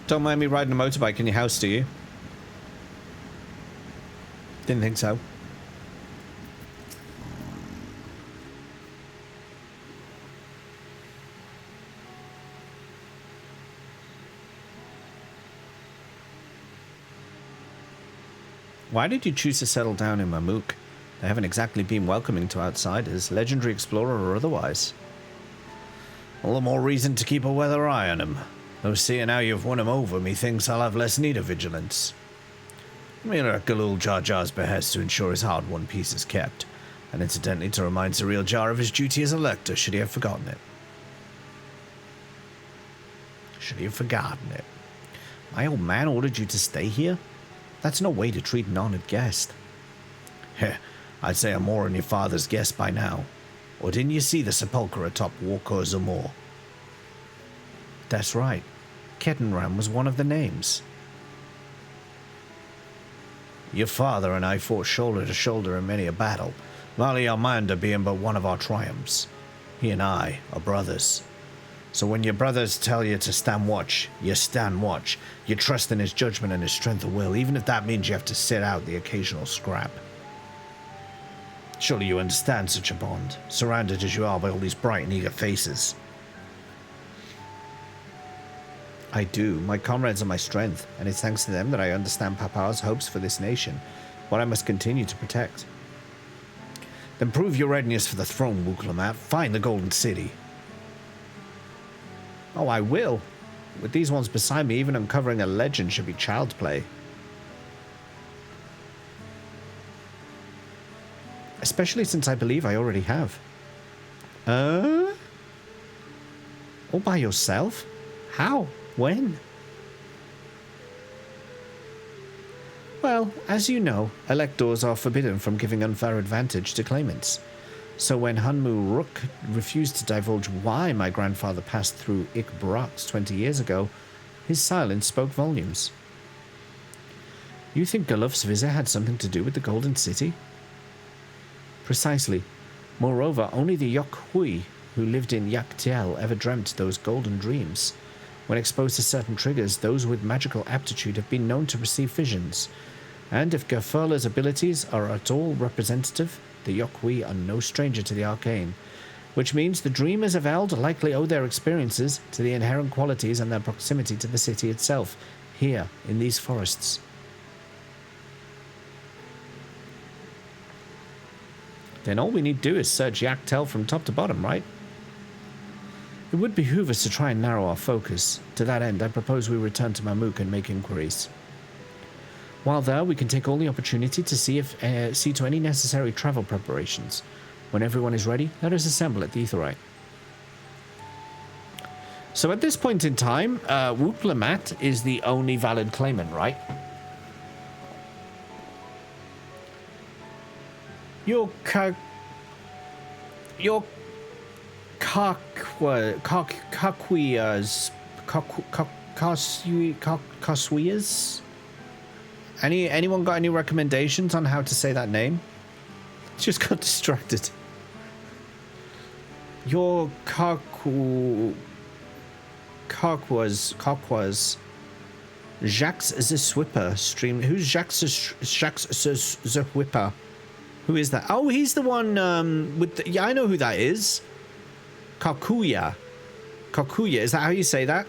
Don't mind me riding a motorbike in your house, do you? Didn't think so. Why did you choose to settle down in Mamook? They haven't exactly been welcoming to outsiders, legendary explorer or otherwise. All the more reason to keep a weather eye on him. Though seeing how you've won him over, methinks I'll have less need of vigilance. I'm here at Galul Jar Jar's behest to ensure his hard-won peace is kept, and incidentally to remind Sir Real Jar of his duty as a lector, should he have forgotten it. Should he have forgotten it? My old man ordered you to stay here? That's no way to treat an honored guest. Heh, I'd say I'm more than your father's guest by now. Or didn't you see the sepulchre atop Walker Zamor? That's right. Kettenram was one of the names. Your father and I fought shoulder to shoulder in many a battle, Mali Almanda being but one of our triumphs. He and I are brothers. So when your brothers tell you to stand watch, you stand watch. You trust in his judgment and his strength of will, even if that means you have to sit out the occasional scrap. Surely you understand such a bond, surrounded as you are by all these bright and eager faces. I do. My comrades are my strength, and it's thanks to them that I understand Papa's hopes for this nation, what I must continue to protect. Then prove your readiness for the throne, Lamat. Find the Golden City. Oh, I will. With these ones beside me, even uncovering a legend should be child's play. Especially since I believe I already have. All by yourself? How? When? Well, as you know, electors are forbidden from giving unfair advantage to claimants. So when Hunmu Rook refused to divulge why my grandfather passed through Ikbrax 20 years ago, his silence spoke volumes. You think Galuf's visit had something to do with the Golden City? Precisely. Moreover, only the Yokhui who lived in Yaktiel ever dreamt those golden dreams. When exposed to certain triggers, those with magical aptitude have been known to receive visions. And if Gerfurla's abilities are at all representative, the Yokhui are no stranger to the arcane, which means the dreamers of Eld likely owe their experiences to the inherent qualities and their proximity to the city itself, here in these forests. Then all we need to do is search Yaktel from top to bottom, right? It would behoove us to try and narrow our focus. To that end, I propose we return to Mamuk and make inquiries. While there, we can take all the opportunity to see to any necessary travel preparations. When everyone is ready, let us assemble at the Aetheryte. So at this point in time, Lamat is the only valid claimant, right? Your Kakwias? Anyone got any recommendations on how to say that name? Just got distracted. Your Kakwas. Jacques the Swipper stream. Who's Jacques the Whipper? Who is that? Oh, he's the one with the, yeah, I know who that is. Kakuya. Kakuya, is that how you say that?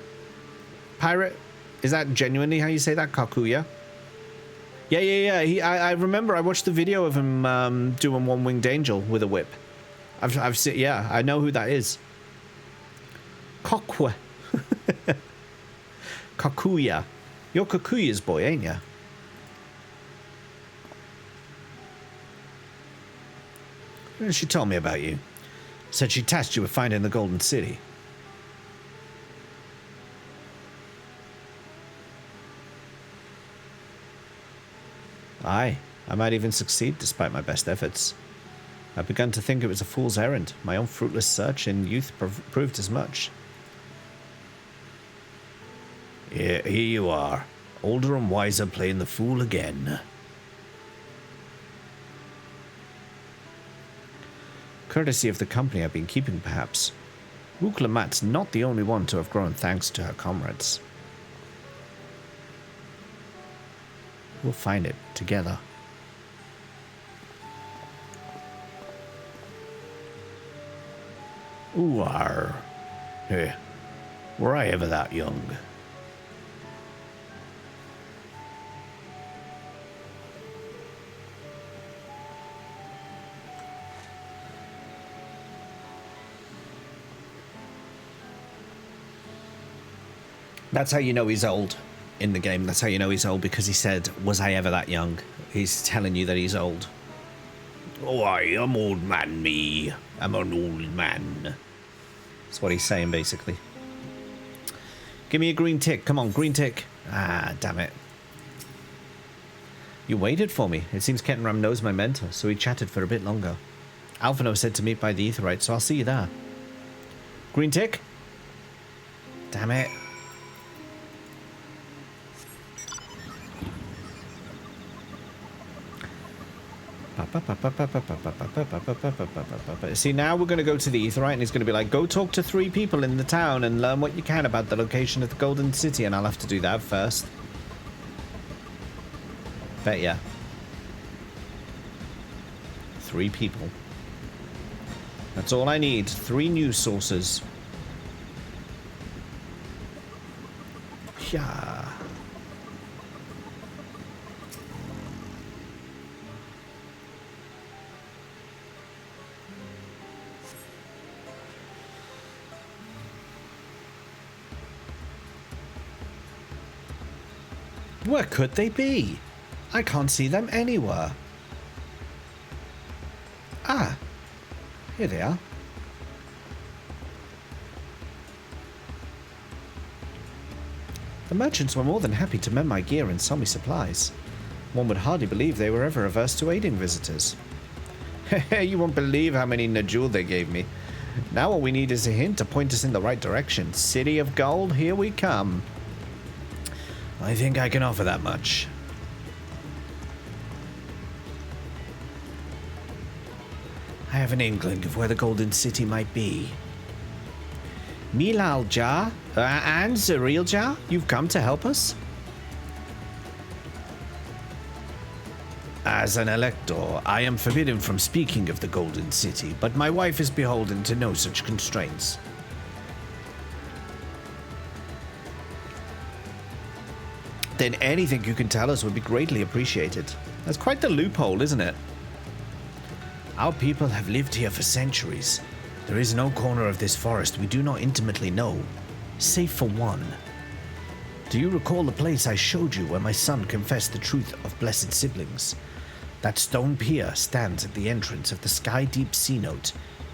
Pirate? Is that genuinely how you say that? Kakuya? Yeah. I remember I watched the video of him doing One Winged Angel with a whip. I've seen, yeah, I know who that is. Kakwa. Kakuya. You're Kakuya's boy, ain't ya? She told me about you. Said she tasked you with finding the Golden City. Aye, I might even succeed despite my best efforts. I've begun to think it was a fool's errand. My own fruitless search in youth proved as much. Here you are, older and wiser, playing the fool again. Courtesy of the company I've been keeping, perhaps. Lamat's not the only one to have grown thanks to her comrades. We'll find it together. Ooh-ar. Hey, were I ever that young? That's how you know he's old in the game. That's how you know he's old, because he said, was I ever that young? He's telling you that he's old. Oh, I'm old man, me. I'm an old man. That's what he's saying, basically. Give me a green tick. Come on, green tick. Ah, damn it. You waited for me. It seems Kettenram knows my mentor, so he chatted for a bit longer. Alphino said to meet by the Aetheryte, so I'll see you there. Green tick? Damn it. See, now we're going to go to the Aetheryte, and he's going to be like, go talk to 3 people in the town and learn what you can about the location of the Golden City, and I'll have to do that first. Bet ya. 3 people. That's all I need. 3 news sources. Yeah. Where could they be? I can't see them anywhere. Ah, here they are. The merchants were more than happy to mend my gear and sell me supplies. One would hardly believe they were ever averse to aiding visitors. You won't believe how many Najul they gave me. Now all we need is a hint to point us in the right direction. City of Gold, here we come. I think I can offer that much. I have an inkling of where the Golden City might be. Milal Jah and Zeril Jah, you've come to help us? As an elector, I am forbidden from speaking of the Golden City, but my wife is beholden to no such constraints. Then anything you can tell us would be greatly appreciated. That's quite the loophole, isn't it? Our people have lived here for centuries. There is no corner of this forest we do not intimately know, save for one. Do you recall the place I showed you where my son confessed the truth of blessed siblings? That stone pier stands at the entrance of the Sky Deep Sea Note,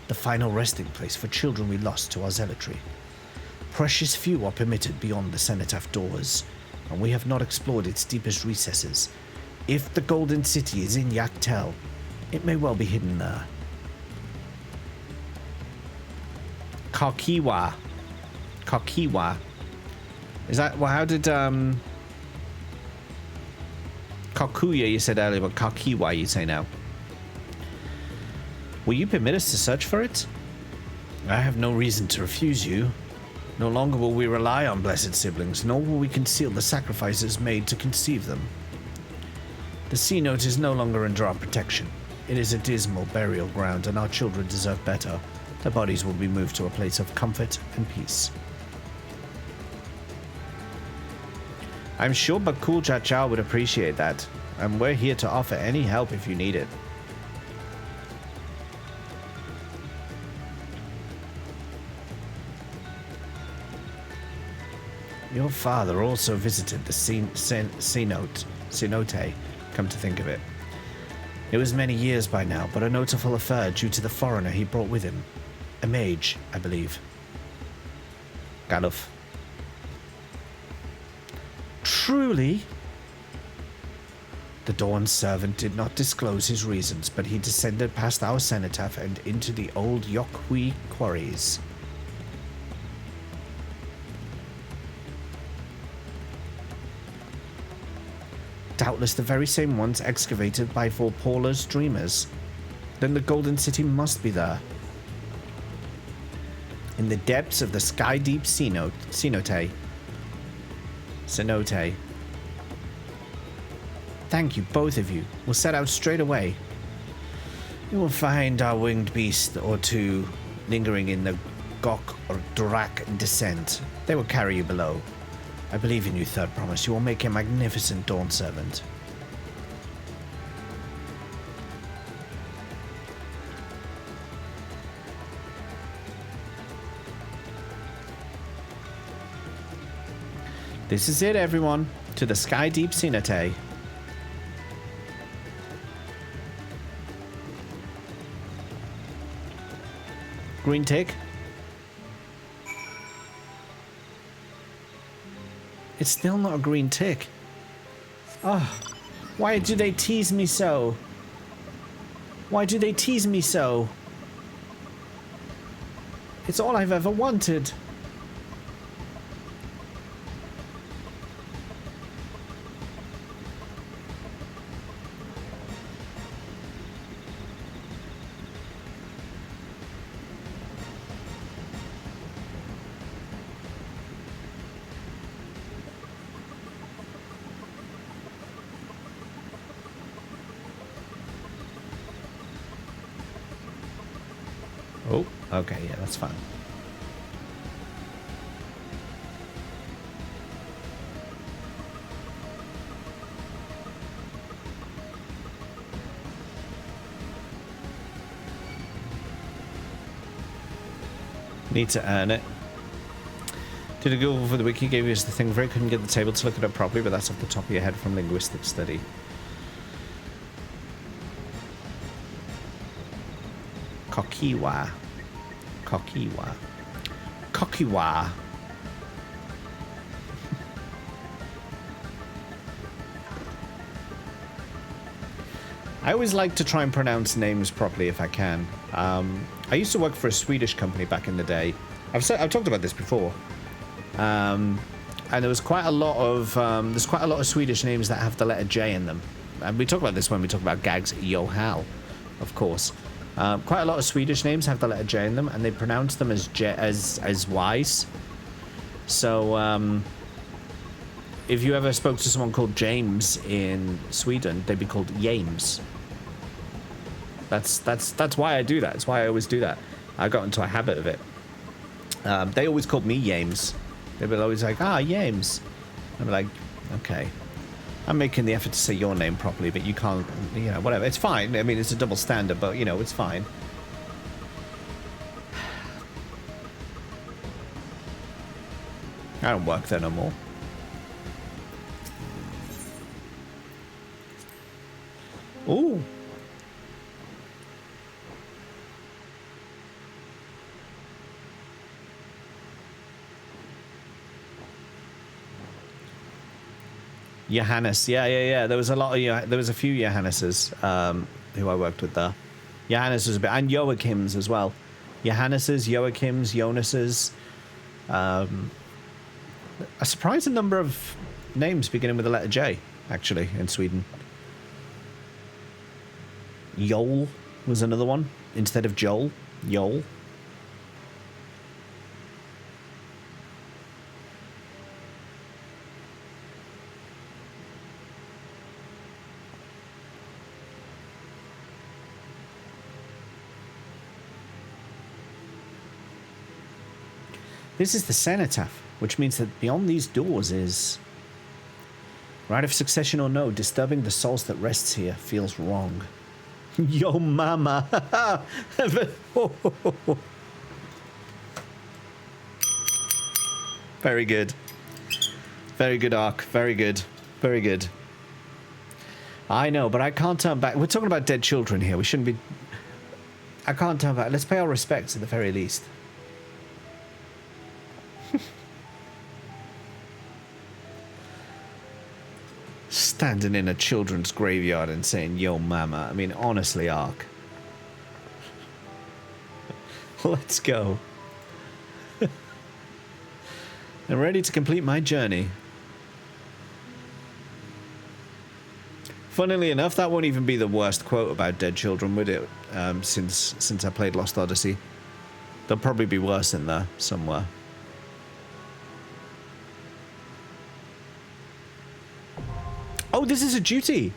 the final resting place for children we lost to our zealotry. Precious few are permitted beyond the cenotaph doors, and we have not explored its deepest recesses. If the Golden City is in Yaktel, it may well be hidden there. Kakiwa. Is that, well, how did, Kakuya you said earlier, but Kakiwa you say now. Will you permit us to search for it? I have no reason to refuse you. No longer will we rely on blessed siblings, nor will we conceal the sacrifices made to conceive them. The Sea Note is no longer under our protection. It is a dismal burial ground, and our children deserve better. Their bodies will be moved to a place of comfort and peace. I'm sure Bakul Chachao would appreciate that, and we're here to offer any help if you need it. Your father also visited the Cenote, come to think of it. It was many years by now, but a notable affair due to the foreigner he brought with him. A mage, I believe. Galuf. Truly? The Dawn servant did not disclose his reasons, but he descended past our cenotaph and into the old Yokhui quarries. Doubtless the very same ones excavated by Vorpala's dreamers. Then the Golden City must be there. In the depths of the Sky Deep Cenote. Thank you, both of you. We'll set out straight away. You will find our winged beast or two lingering in the Gok or Durak descent. They will carry you below. I believe in you, Third Promise. You will make a magnificent Dawn servant. This is it, everyone. To the Sky Deep Cenote. Green tick. It's still not a green tick. Oh, why do they tease me so? Why do they tease me so? It's all I've ever wanted. Okay, yeah, that's fine. Need to earn it. Did a Google for the wiki, gave us the thing for it, couldn't get the table to look it up properly, but that's off the top of your head from linguistic study. Kokiwa. Kokiwa. Kokiwa. I always like to try and pronounce names properly if I can. I used to work for a Swedish company back in the day. I've talked about this before. And there was quite a lot of there's quite a lot of Swedish names that have the letter J in them. And we talk about this when we talk about Gags Johal, of course. Quite a lot of Swedish names have the letter J in them, and they pronounce them as J as Y's. So if you ever spoke to someone called James in Sweden, they'd be called James. That's why I do that. That's why I always do that. I got into a habit of it. They always called me James. They were always like, James. I'd be like, okay. I'm making the effort to say your name properly, but you can't, you know, whatever. It's fine. I mean, it's a double standard, but, you know, it's fine. I don't work there no more. Ooh. Johannes, yeah. There was a lot of there was a few Johanneses who I worked with there. Johannes was a bit, and Joachims as well. Johanneses, Joachims, Jonases. A surprising number of names beginning with the letter J, actually, in Sweden. Joel was another one instead of Joel. Joel. This is the cenotaph, which means that beyond these doors is... Right of succession or no, disturbing the souls that rests here feels wrong. Yo mama! Very good. Very good arc. Very good. Very good. I know, but I can't turn back. We're talking about dead children here. We shouldn't be... I can't turn back. Let's pay our respects at the very least. Standing in a children's graveyard and saying, yo mama. I mean, honestly, Ark. Let's go. I'm ready to complete my journey. Funnily enough, that won't even be the worst quote about dead children, would it? Since I played Lost Odyssey. There'll probably be worse in there somewhere. Oh, this is a duty.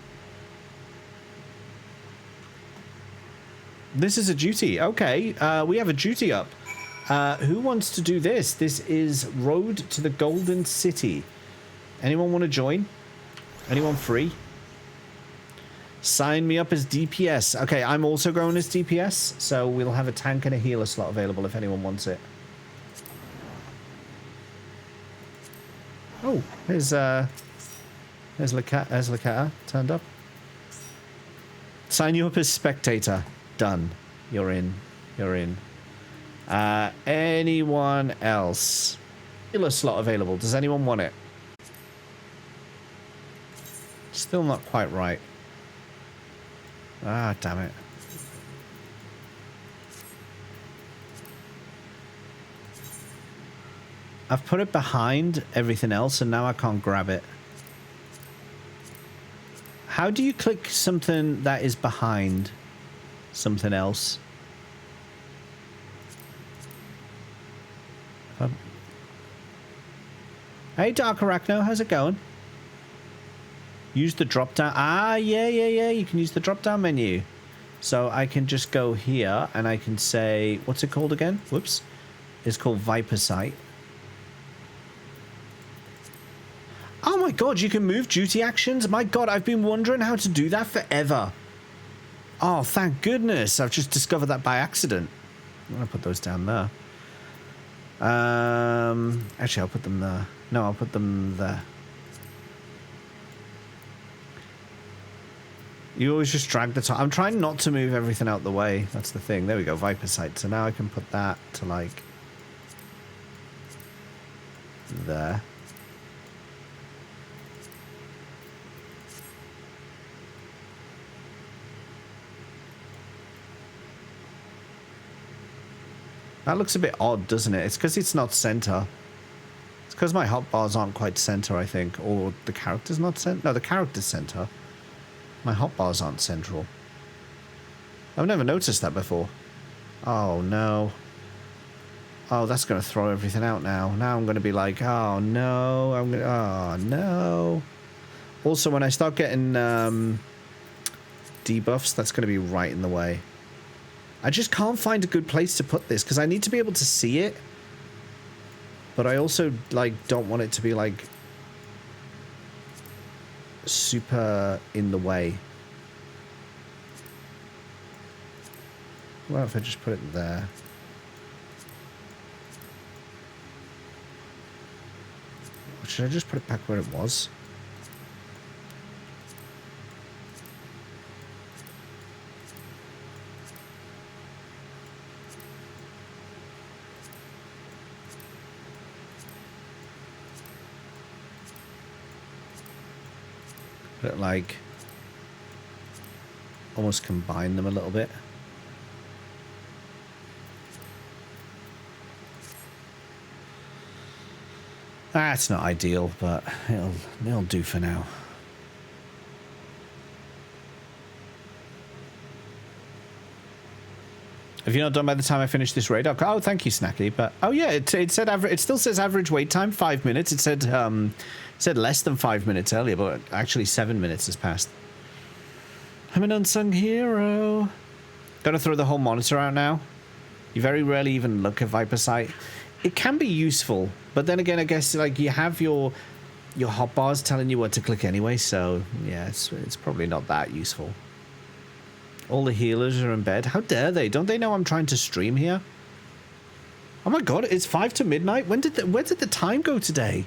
This is a duty. Okay, we have a duty up. Who wants to do this? This is Road to the Golden City. Anyone want to join? Anyone free? Sign me up as DPS. Okay, I'm also going as DPS, so we'll have a tank and a healer slot available if anyone wants it. Oh, there's Lakata turned up. Sign you up as spectator. Done. You're in. You're in. Anyone else? Healer slot available. Does anyone want it? Still not quite right. Ah, damn it. I've put it behind everything else and now I can't grab it. How do you click something that is behind something else? Hey, Dark Arachno, how's it going? Use the drop down. Ah, yeah. You can use the drop down menu. So I can just go here and I can say, what's it called again? Whoops. It's called Viper Sight. Oh my god, you can move duty actions? My god, I've been wondering how to do that forever. Oh, thank goodness. I've just discovered that by accident. I'm going to put those down there. Actually, I'll put them there. No, I'll put them there. You always just drag the top. I'm trying not to move everything out the way. That's the thing. There we go, Viper Sight. So now I can put that to, like, there. That looks a bit odd, doesn't it? It's because it's not center. It's because my hotbars aren't quite center, I think. Or the character's not center. No, the character's center. My hotbars aren't central. I've never noticed that before. Oh, no. Oh, that's going to throw everything out now. Now I'm going to be like, oh, no. Oh, no. Also, when I start getting debuffs, that's going to be right in the way. I just can't find a good place to put this because I need to be able to see it. But I also, like, don't want it to be, like, super in the way. Well, if I just put it there. Or should I just put it back where it was? Put it like almost combine them a little bit. That's not ideal, but it'll do for now. Have you not done by the time I finish this raid? Oh, thank you, Snacky. But oh yeah, it said it still says average wait time 5 minutes. It said less than 5 minutes earlier, but actually 7 minutes has passed. I'm an unsung hero. Gotta throw the whole monitor out now. You very rarely even look at Viper Sight. It can be useful, but then again, I guess like you have your hotbars telling you what to click anyway. So yeah, it's probably not that useful. All the healers are in bed. How dare they? Don't they know I'm trying to stream here? Oh my god, it's 5 to midnight. Where did the time go today?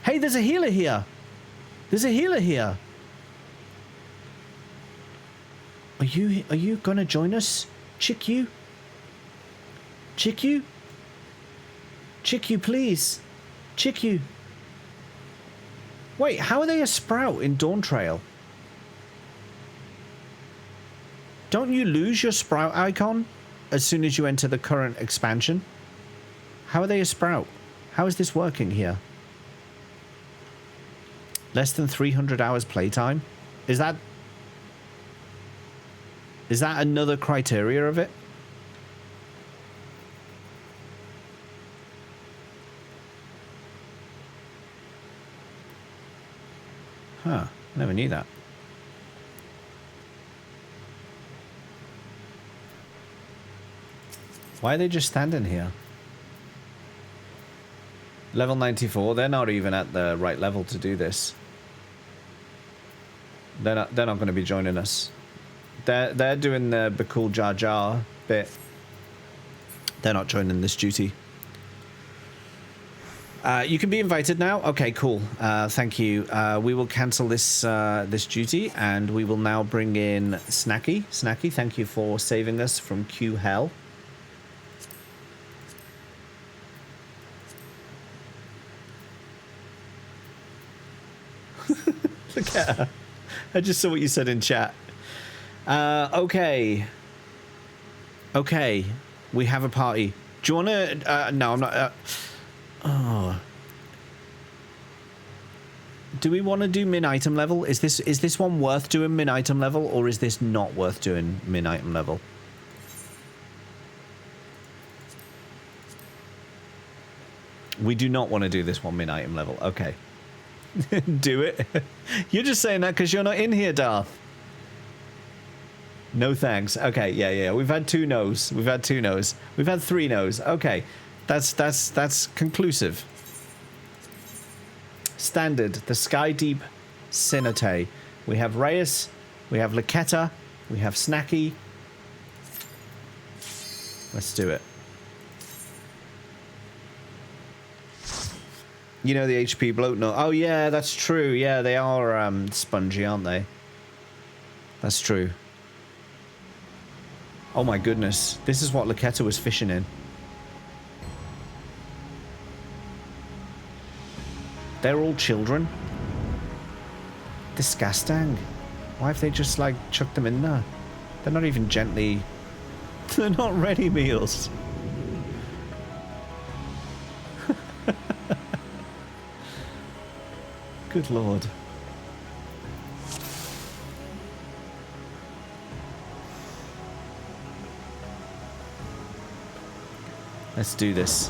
Hey, there's a healer here. There's a healer here. Are you gonna join us? Chick you, please. Chick you. Wait, how are they a sprout in Dawntrail? Don't you lose your sprout icon as soon as you enter the current expansion? How are they a sprout? How is this working here? Less than 300 hours playtime? Is that another criteria of it? Huh, never knew that. Why are they just standing here? Level 94, they're not even at the right level to do this. They're not going to be joining us. They're doing the Bakul Jar Jar bit. They're not joining this duty. You can be invited now. Okay, cool. Thank you. We will cancel this this duty, and we will now bring in Snacky. Snacky, thank you for saving us from Q Hell. Look at her. I just saw what you said in chat. Okay. Okay. We have a party. Do you want to... no, I'm not... oh. Do we want to do min-item level? Is this one worth doing min-item level, or is this not worth doing min-item level? We do not want to do this one min-item level. Okay. Do it. You're just saying that because you're not in here, Darth. No thanks. Okay, yeah. We've had 2 no's. We've had 2 no's. We've had 3 no's. Okay, that's conclusive. Standard. The Sky Deep Cenote. We have Reyes. We have Laketa. We have Snacky. Let's do it. You know the HP bloat no. Oh yeah, that's true. Yeah, they are spongy, aren't they? That's true. Oh my goodness. This is what Laketa was fishing in. They're all children. Disgusting. Why have they just like chucked them in there? They're not even gently... They're not ready meals. Good lord. Let's do this.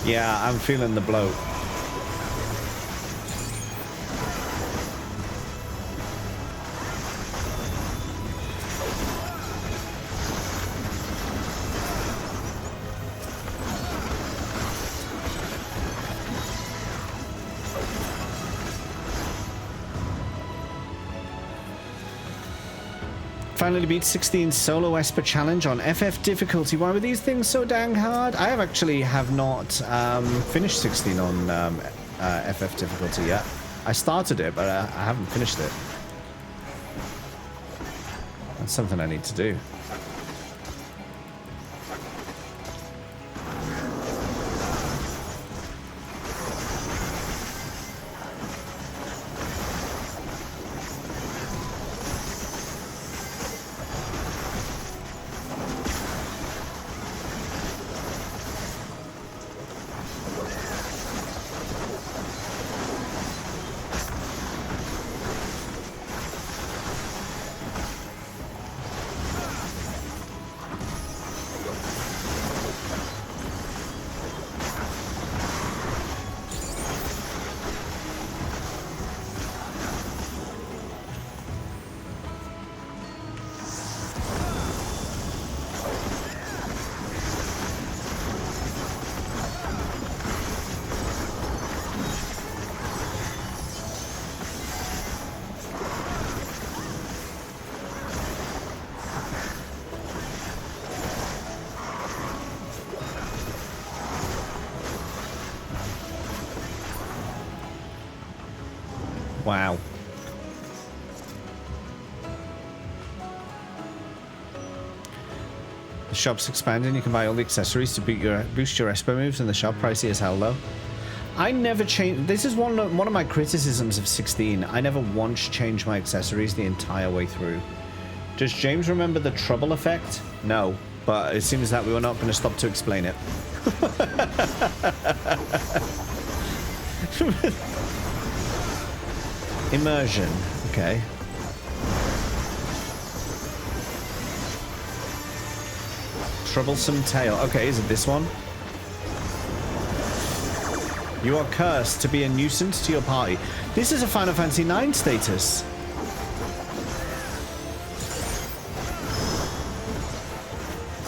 Yeah, I'm feeling the bloat. Finally beat 16 solo Esper challenge on FF difficulty. Why were these things so dang hard? I have not finished 16 on FF difficulty yet. I started it, but I haven't finished it. That's something I need to do. Wow. The shop's expanding. You can buy all the accessories to boost your Esper moves, and the shop pricey as hell though. I never change. This is one of my criticisms of 16. I never once changed my accessories the entire way through. Does James remember the trouble effect? No, but it seems that we were not going to stop to explain it. Immersion. Okay. Troublesome tail. Okay, is it this one? You are cursed to be a nuisance to your party. This is a Final Fantasy IX status.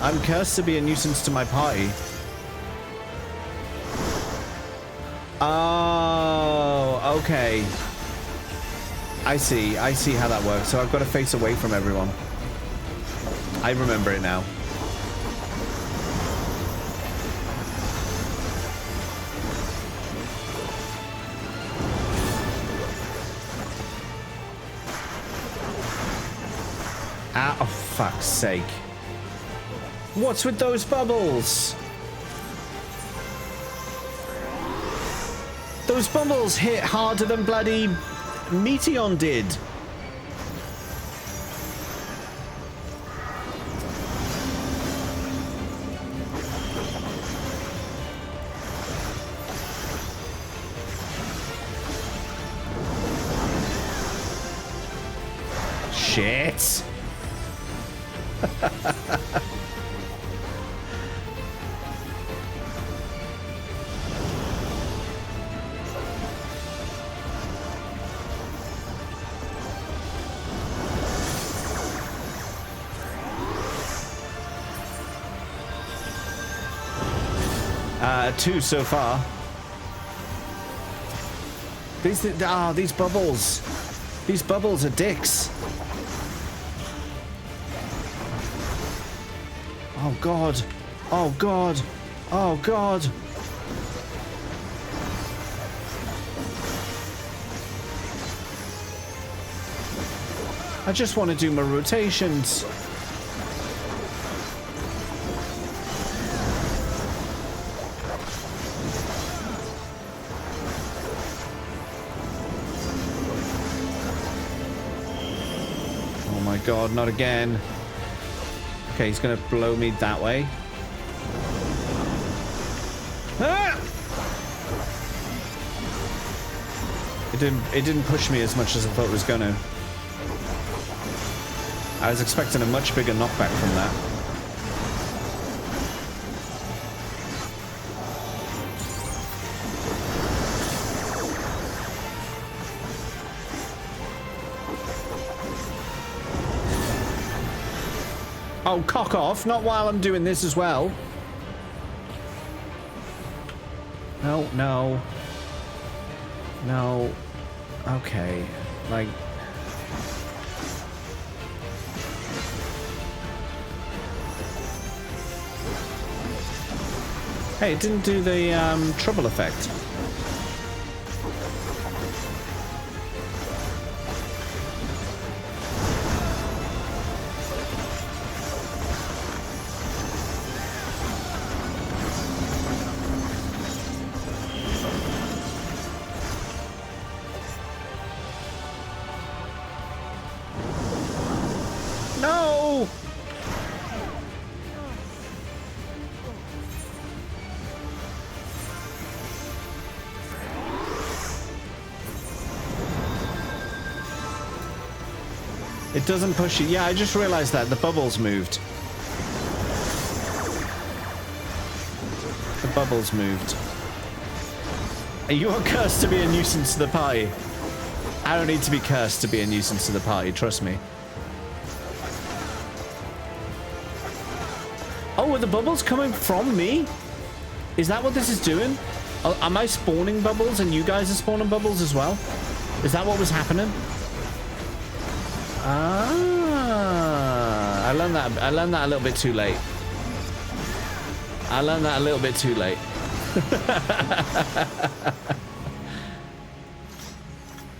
I'm cursed to be a nuisance to my party. Oh, okay. I see how that works. So I've got to face away from everyone. I remember it now. Ah, oh, fuck's sake. What's with those bubbles? Those bubbles hit harder than bloody Meteon did. Shit. 2 so far. These bubbles. These bubbles are dicks. Oh god. Oh god. Oh god. I just want to do my rotations. Oh my god, not again. Okay, he's gonna blow me that way. Ah! It didn't push me as much as I thought it was gonna. I was expecting a much bigger knockback from that. Oh, cock off. Not while I'm doing this as well. No, no. No. Okay. Like... Hey, it didn't do the trouble effect. No! It doesn't push you. Yeah, I just realized that. The bubbles moved. The bubbles moved. You are cursed to be a nuisance to the party. I don't need to be cursed to be a nuisance to the party, trust me. Oh, are the bubbles coming from me? Is that what this is doing? Am I spawning bubbles and you guys are spawning bubbles as well? Is that what was happening? Ah, I learned that a little bit too late. I learned that a little bit too late.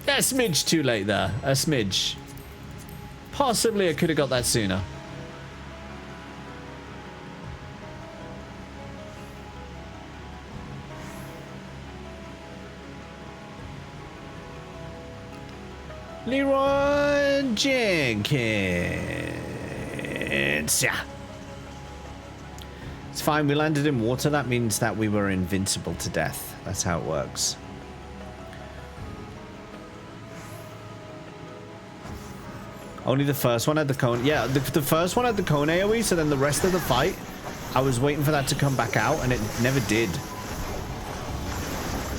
A smidge too late there. A smidge. Possibly I could have got that sooner. Leroy Jenkins. Yeah. It's fine. We landed in water. That means that we were invincible to death. That's how it works. Only the first one had the cone. Yeah, the first one had the cone AoE, so then the rest of the fight, I was waiting for that to come back out, and it never did.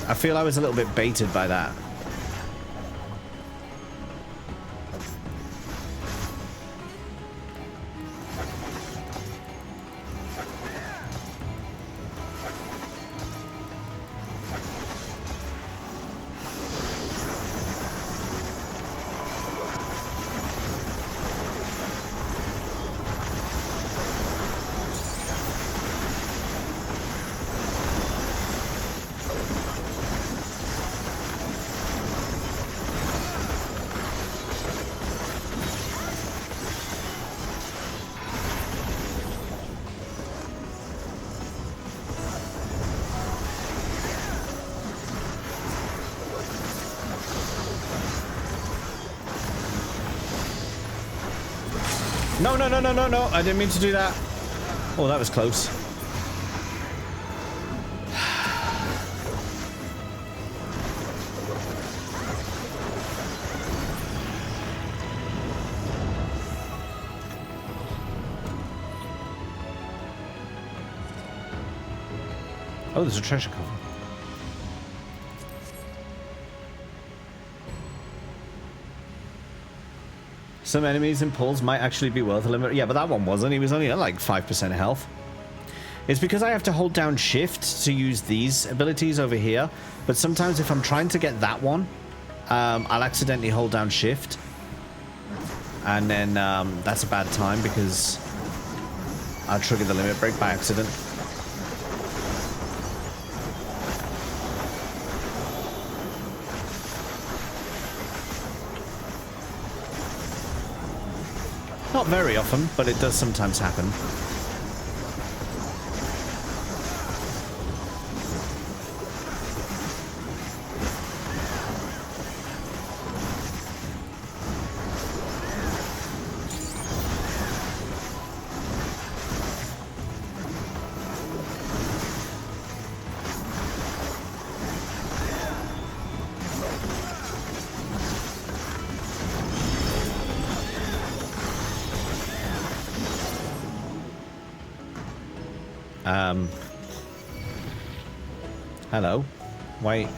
I feel I was a little bit baited by that. No, no, no, no, no, no. I didn't mean to do that. Oh, that was close. Oh, there's a treasure cover. Some enemies in pulls might actually be worth a limit. Yeah, but that one wasn't. He was only at like 5% health. It's because I have to hold down shift to use these abilities over here. But sometimes if I'm trying to get that one, I'll accidentally hold down shift. And then that's a bad time because I'll trigger the limit break by accident. Not very often, but it does sometimes happen. Hello. Wait.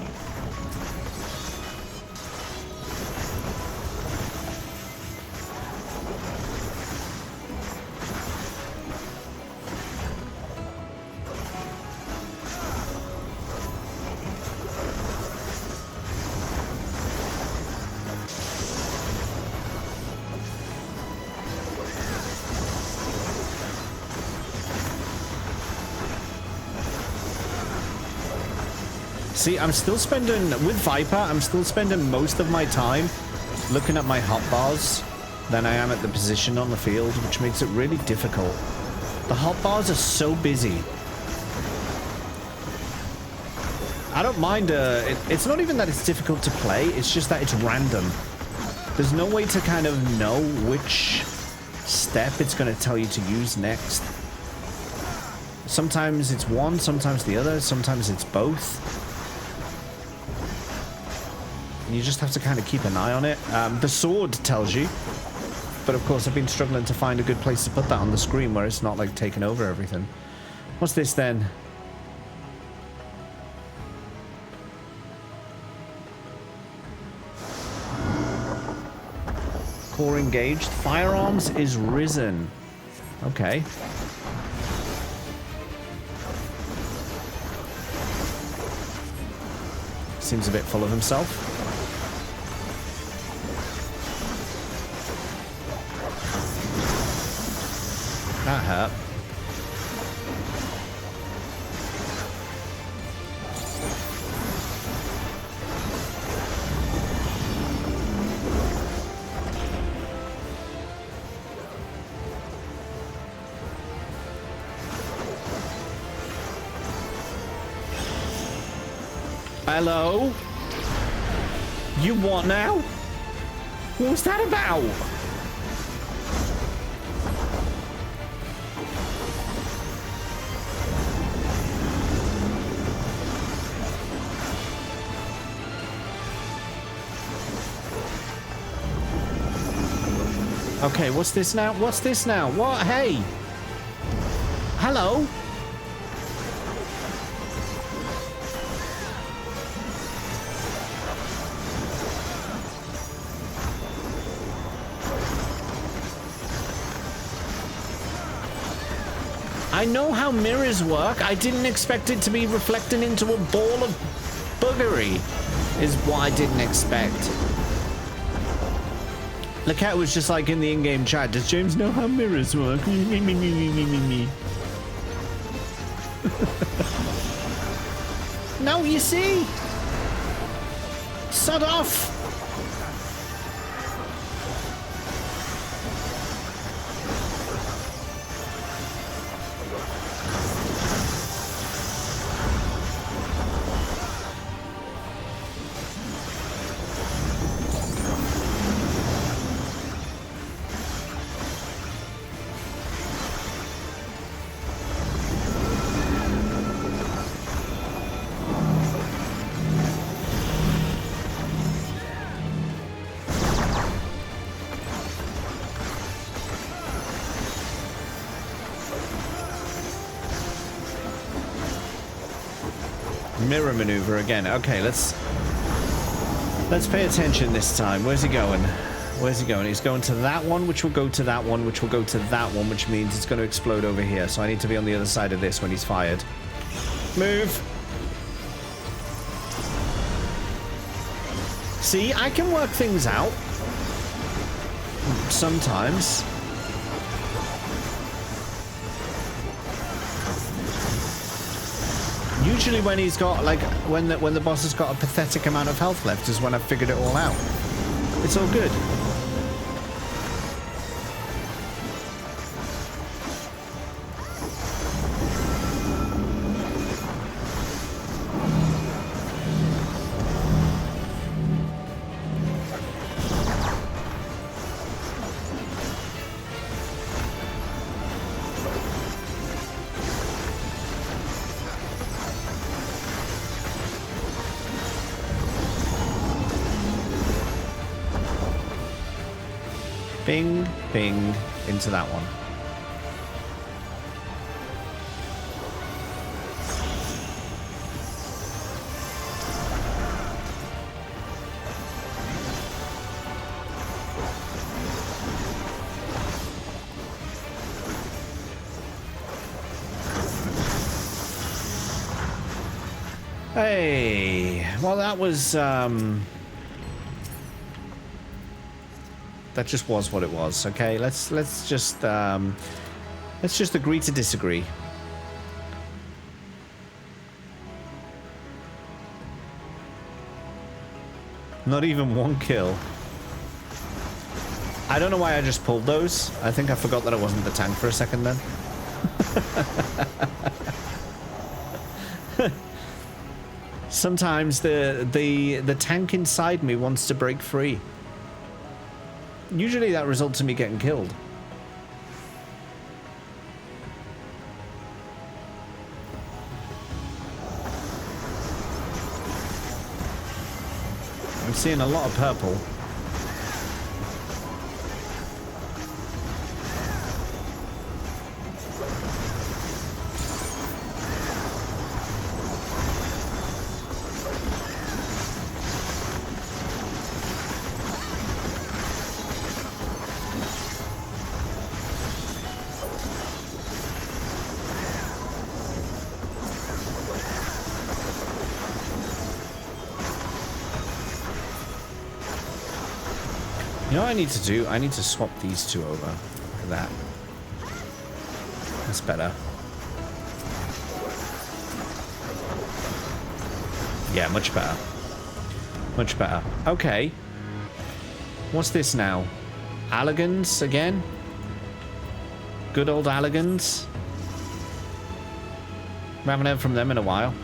See, I'm still spending, with Viper, I'm still spending most of my time looking at my hotbars than I am at the position on the field, which makes it really difficult. The hotbars are so busy. I don't mind, it's not even that it's difficult to play, it's just that it's random. There's no way to kind of know which step it's going to tell you to use next. Sometimes it's one, sometimes the other, sometimes it's both. You just have to kind of keep an eye on it. The sword tells you, but of course I've been struggling to find a good place to put that on the screen where it's not like taking over everything. What's this then? Core engaged. Firearms is risen. Okay. Seems a bit full of himself. That hurt. Hello? You what now? What was that about? Okay, what's this now? What's this now? What? Hey! Hello? I know how mirrors work. I didn't expect it to be reflecting into a ball of buggery, is what I didn't expect. The cat was just like in the in-game chat. Does James know how mirrors work? Me. No, you see? Sod off. mirror maneuver again. Okay, let's pay attention this time. Where's he going? Where's he going? He's going to that one, which will go to that one, which will go to that one, which means it's going to explode over here. So I need to be on the other side of this when he's fired. Move. See, I can work things out. Sometimes. Usually when he's got, like, when the boss has got a pathetic amount of health left is when I've figured it all out. It's all good. Bing, bing, into that one. Hey, well, that was, that just was what it was. Okay, let's just agree to disagree. Not even one kill. I don't know why I just pulled those. I think I forgot that I wasn't the tank for a second then. Sometimes the tank inside me wants to break free. Usually that results in me getting killed. I'm seeing a lot of purple. You know what I need to do? I need to swap these two over. Look at that. That's better. Yeah, much better. Much better. Okay. What's this now? Alligans again? Good old Alligans? We haven't heard from them in a while.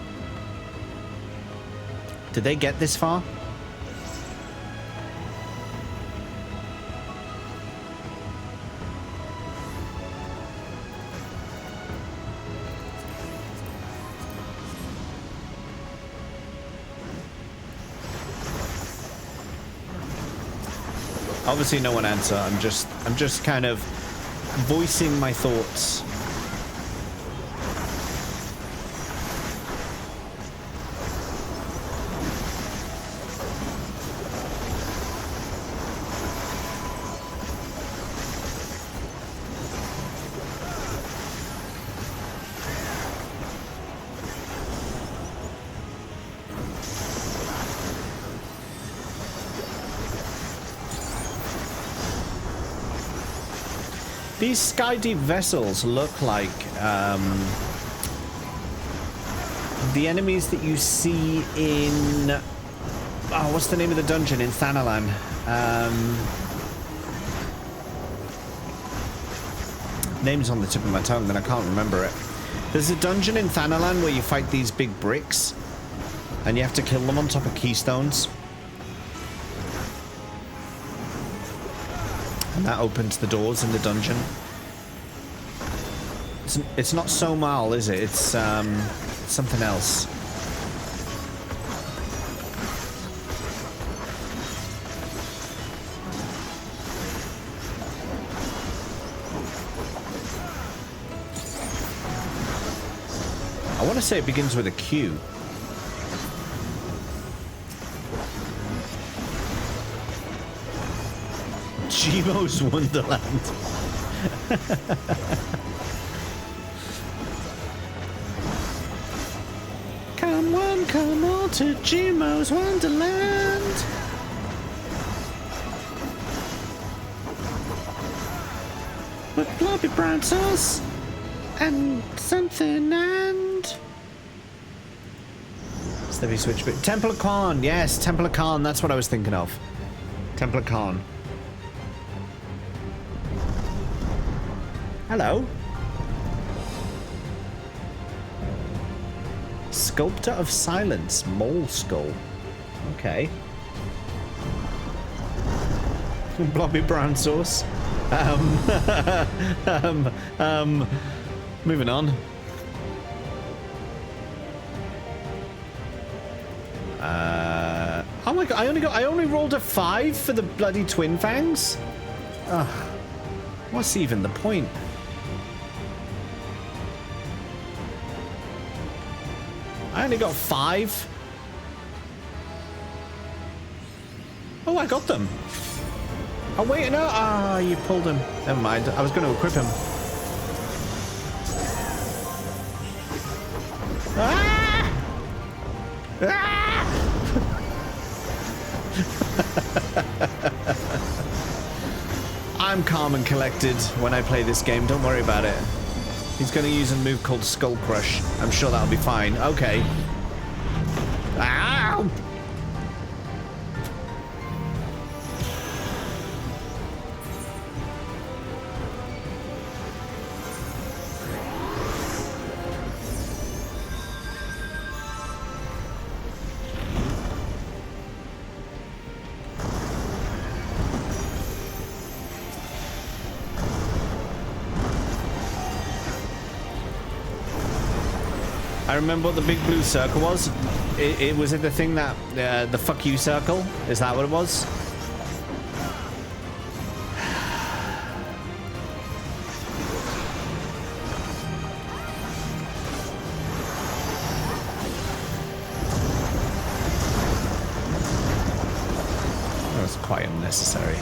Did they get this far? Obviously no one answer. I'm just kind of voicing my thoughts. These sky deep vessels look like the enemies that you see in what's the name of the dungeon in Thanalan? Name's on the tip of my tongue, but I can't remember it. There's a dungeon in Thanalan where you fight these big bricks, and you have to kill them on top of keystones. And that opens the doors in the dungeon. It's not Somal, is it? It's something else. I want to say it begins with a Q. Gmo's Wonderland. Come on to Gmo's Wonderland. With blobby brown sauce and something and... Steady switch bit. Temple of Khan, yes, Temple of Khan, that's what I was thinking of. Temple of Khan. Hello. Sculptor of Silence, Mole Skull. Okay. Blobby brown sauce. Moving on. Oh my god, I only rolled a 5 for the bloody twin fangs? Ugh. What's even the point? I only got 5. Oh, I got them. Oh wait, no. Ah, you pulled him. Never mind. I was going to equip him. Ah! Ah! I'm calm and collected when I play this game. Don't worry about it. He's going to use a move called Skull Crush. I'm sure that'll be fine. Okay. Ow! I remember what the big blue circle was. It was it the thing that the fuck you circle? Is that what it was? That was quite unnecessary.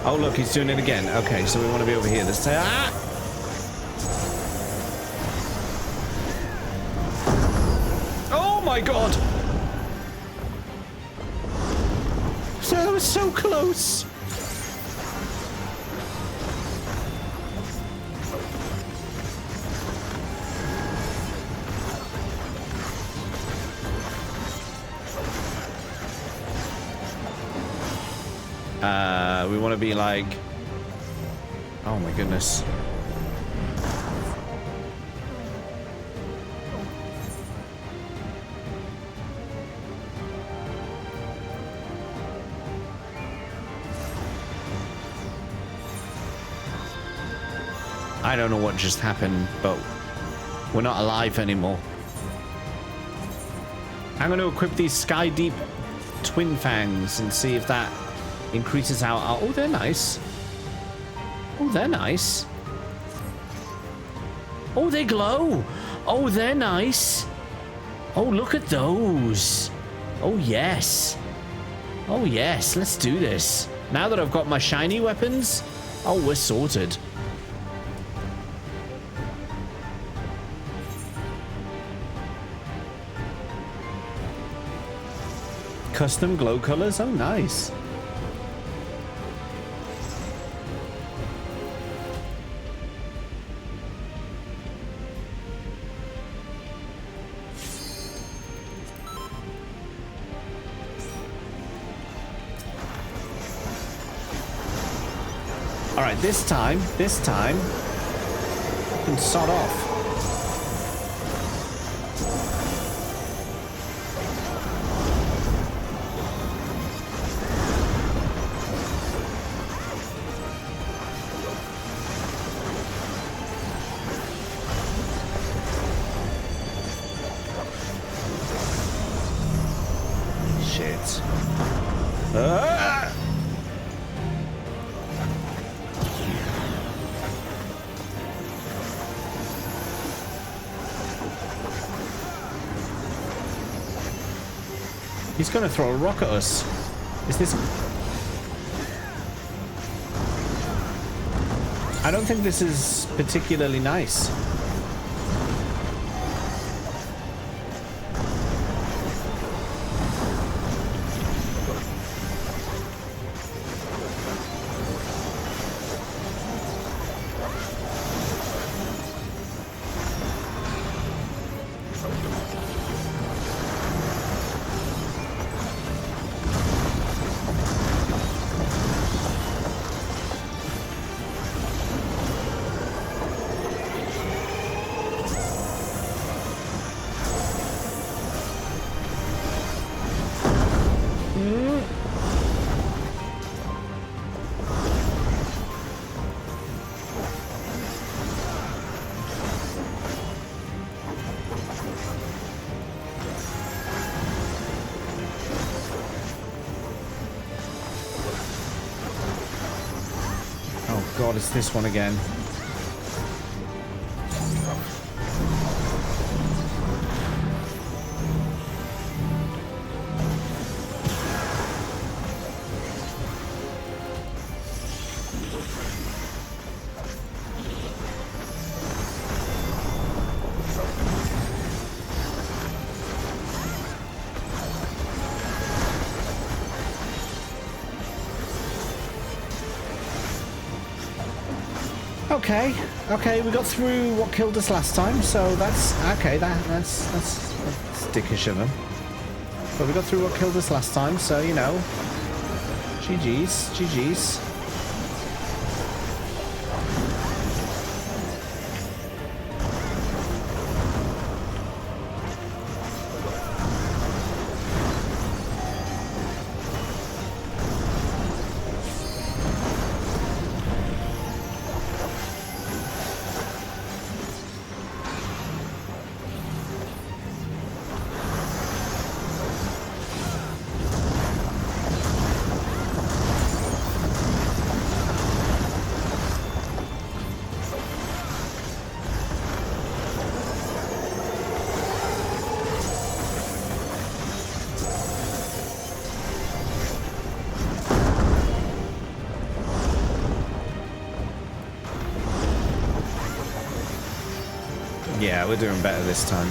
Oh look, he's doing it again. Okay, so we want to be over here this time. Ah! Oh my god! So that was so close! We want to be like... Oh my goodness. I don't know what just happened, but we're not alive anymore. I'm going to equip these Sky Deep Twin Fangs and see if that increases our... Oh, they're nice. Oh, they're nice. Oh, they glow. Oh, they're nice. Oh, look at those. Oh, yes. Oh, yes. Let's do this. Now that I've got my shiny weapons, oh, we're sorted. Custom glow colors? Oh, nice. All right, this time, I can sod off. Shit. Ah! He's gonna throw a rock at us. Is this... I don't think this is particularly nice. God, it's this one again. Okay, we got through what killed us last time, so that's okay. That's dickish of them. But we got through what killed us last time, so you know, GG's. Yeah, we're doing better this time.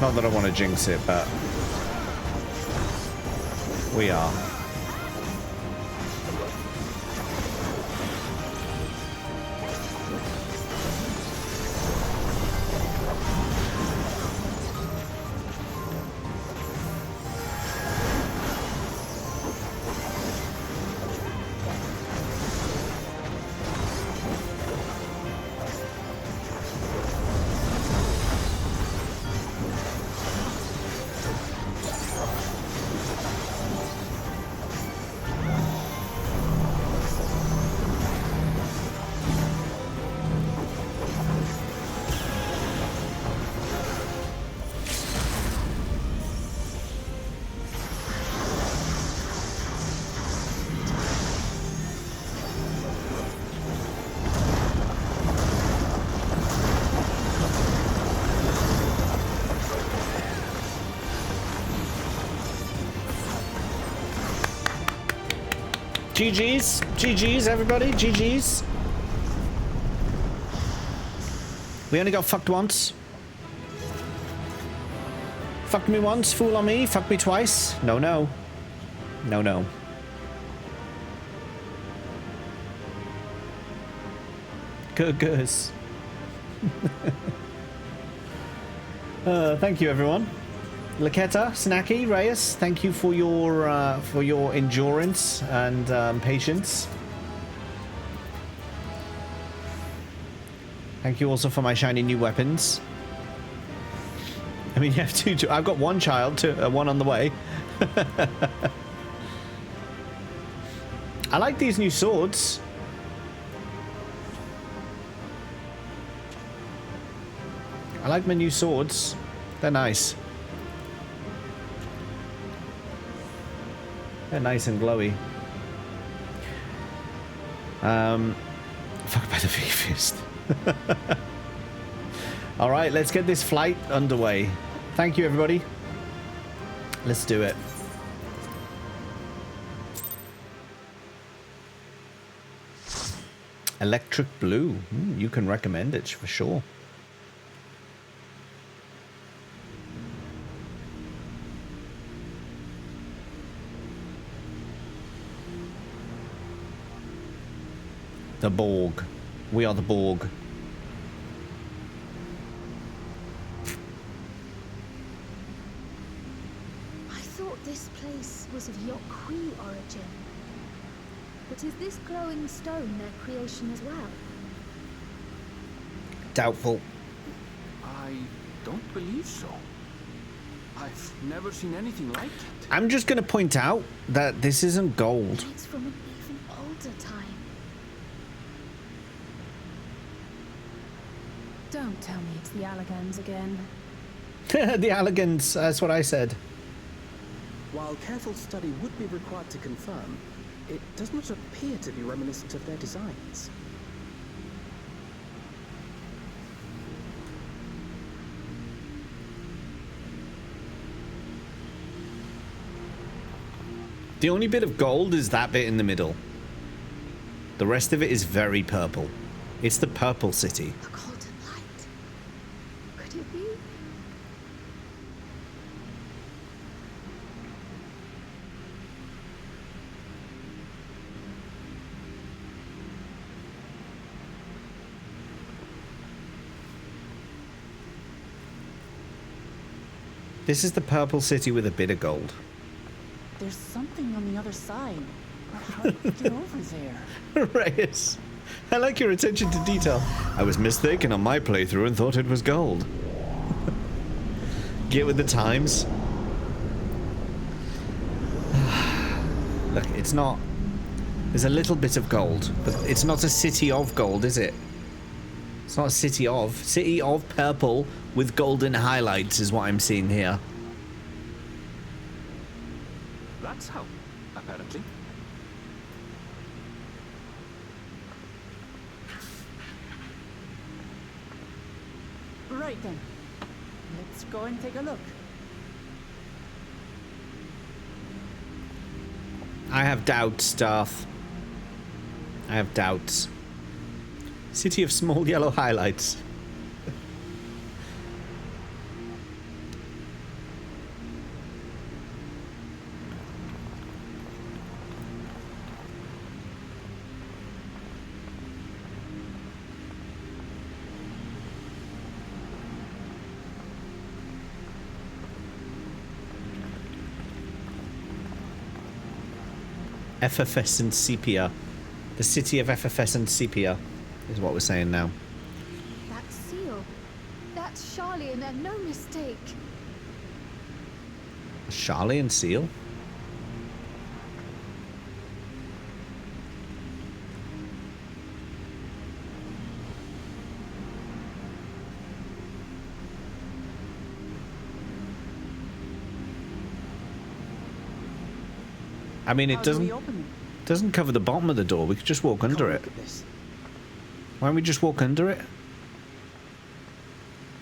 Not that I want to jinx it, but we are. GG's, everybody. GG's. We only got fucked once. Fucked me once, fool on me. Fucked me twice. No. Good. Thank you, everyone. Laketa, Snacky, Reyes, thank you for your endurance and patience. Thank you also for my shiny new weapons. I mean, you have two. I've got one child, one on the way. I like these new swords. I like my new swords. They're nice. They're nice and glowy. Fuck by the V-Fist. Alright, let's get this flight underway. Thank you, everybody. Let's do it. Electric blue. You can recommend it for sure. The Borg. We are the Borg. I thought this place was of Yokwi origin. But is this glowing stone their creation as well? Doubtful. I don't believe so. I've never seen anything like it. I'm just going to point out that this isn't gold. It's from an even older time. Don't tell me it's the Allegans again. The Allegans, that's what I said. While careful study would be required to confirm, it does not appear to be reminiscent of their designs. The only bit of gold is that bit in the middle. The rest of it is very purple. It's the Purple City. A golden light. Could it be? This is the Purple City with a bit of gold. There's something on the other side. But how do we get over there? Reyes, I like your attention to detail. I was mistaken on my playthrough and thought it was gold. Get with the times. Look, it's not... There's a little bit of gold, but it's not a city of gold, is it? It's not a city of. City of purple with golden highlights is what I'm seeing here. That's how, apparently. Right then. Let's go and take a look. I have doubts, Darth. I have doubts. City of small yellow highlights. Effervescent sepia. The city of effervescent sepia is what we're saying now. That seal. That's Charlian and no mistake. A Charlian seal? I mean, it doesn't cover the bottom of the door. We could just walk under it. Why don't we just walk under it?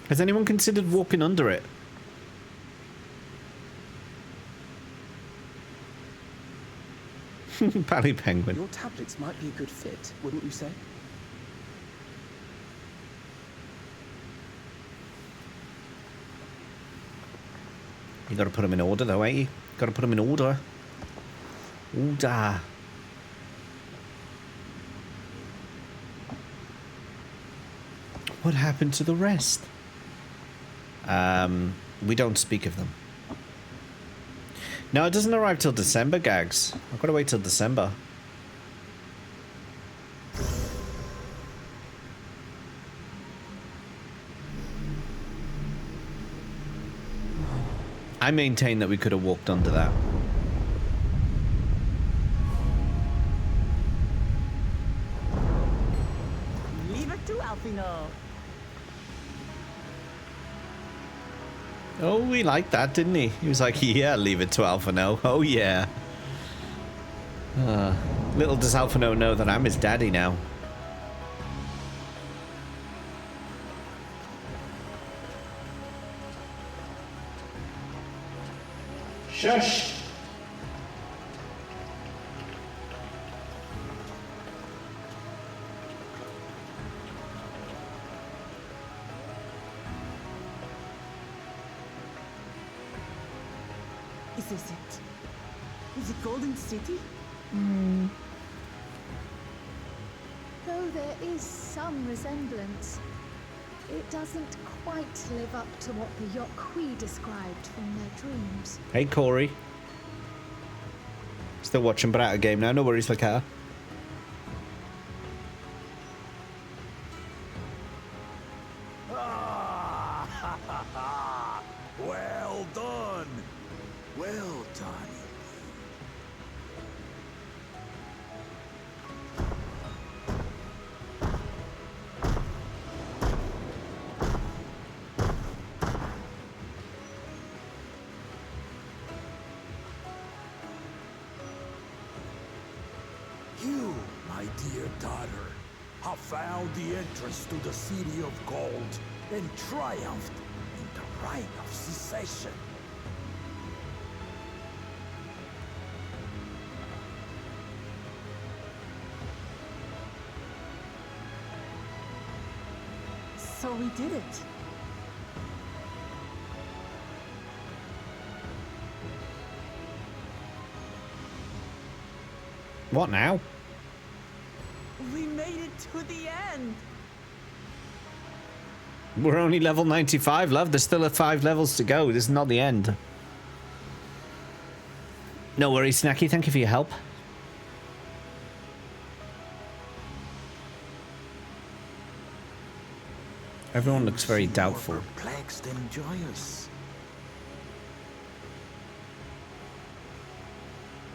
Has anyone considered walking under it? Pally Penguin. Your tablets might be a good fit, wouldn't you say? You gotta put them in order though, ain't you? Gotta put them in order. Order. What happened to the rest? We don't speak of them. No, it doesn't arrive till December, Gags. I've got to wait till December. I maintain that we could have walked under that. Leave it to Alfino. Oh, he liked that, didn't he? He was like, yeah, leave it to Alphino. Oh, yeah. Little does Alphino know that I'm his daddy now. Shush! Is this it? Is it Golden City? Though there is some resemblance, it doesn't quite live up to what the Yokwi described from their dreams. Hey, Corey. Still watching, but out of game now. No worries, Lakata. Well done. Well done. You, my dear daughter, have found the entrance to the City of Gold and triumphed in the right of secession. So we did it. What now? We made it to the end. We're only level 95, love. There's still 5 levels to go. This is not the end. No worries, Snacky. Thank you for your help. Everyone looks very doubtful. Perplexed and joyous.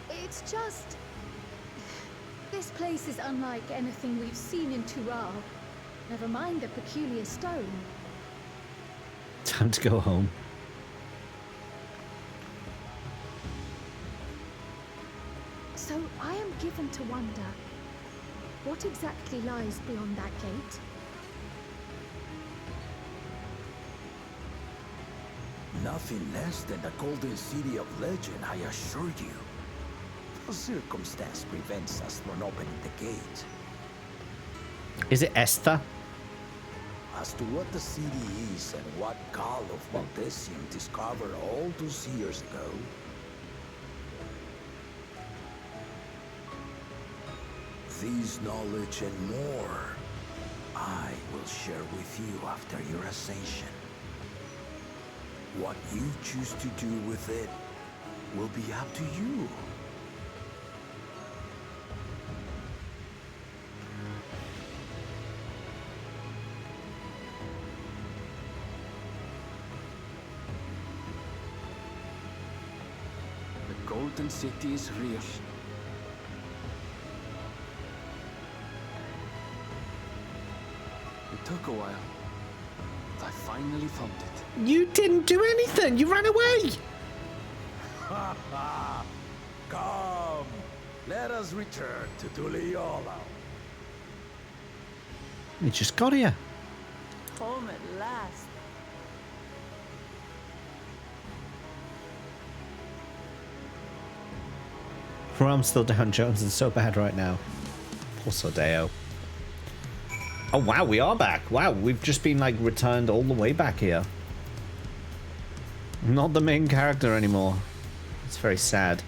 It's just... This place is unlike anything we've seen in Tural. Never mind the peculiar stone. Time to go home. So I am given to wonder, what exactly lies beyond that gate? Nothing less than the Golden City of Legend, I assure you. A circumstance prevents us from opening the gate. Is it Esther? As to what the city is and what Gall of Valdesium discovered all those years ago, these knowledge and more, I will share with you after your ascension. What you choose to do with it will be up to you. The Golden City is real. It took a while, but I finally found it. You didn't do anything. You ran away. Ha ha! Come, let us return to Tuliyola. You just got here. Home at last. Realm's still down. Jones is so bad right now. Poor Sordeo. Oh wow, we are back. Wow, we've just been like returned all the way back here. Not the main character anymore. It's very sad.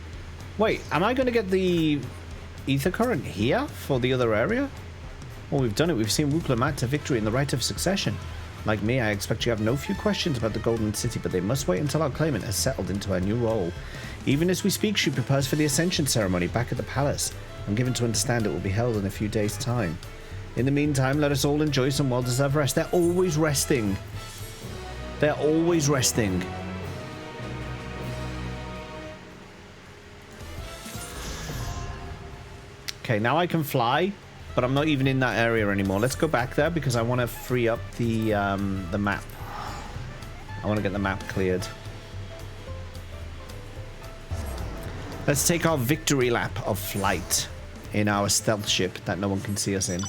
Wait, am I going to get the ether current here for the other area? Well, we've done it. We've seen Lamat to victory in the right of succession. Like me, I expect you have no few questions about the Golden City, but they must wait until our claimant has settled into her new role. Even as we speak, she prepares for the Ascension ceremony back at the palace. I'm given to understand it will be held in a few days' time. In the meantime, let us all enjoy some well-deserved rest. They're always resting. They're always resting. Okay, now I can fly, but I'm not even in that area anymore. Let's go back there because I want to free up the map. I want to get the map cleared. Let's take our victory lap of flight in our stealth ship that no one can see us in.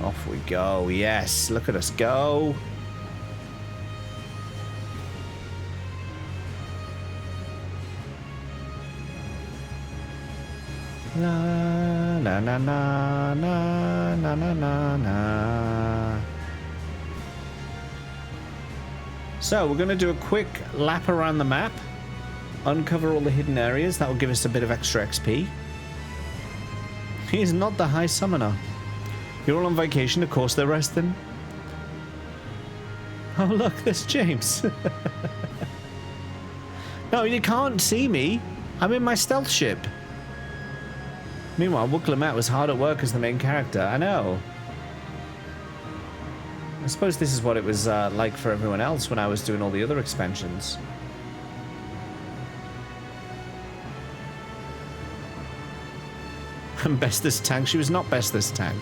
Off we go. Yes, look at us go. Na na na na na na na na na. So we're going to do a quick lap around the map, uncover all the hidden areas. That will give us a bit of extra XP. He is not the High Summoner. You're all on vacation, of course they're resting. Oh look, there's James. No, you can't see me. I'm in my stealth ship. Meanwhile, Lamat was hard at work as the main character. I know. I suppose this is what it was like for everyone else when I was doing all the other expansions. And bestest tank. She was not bestest tank.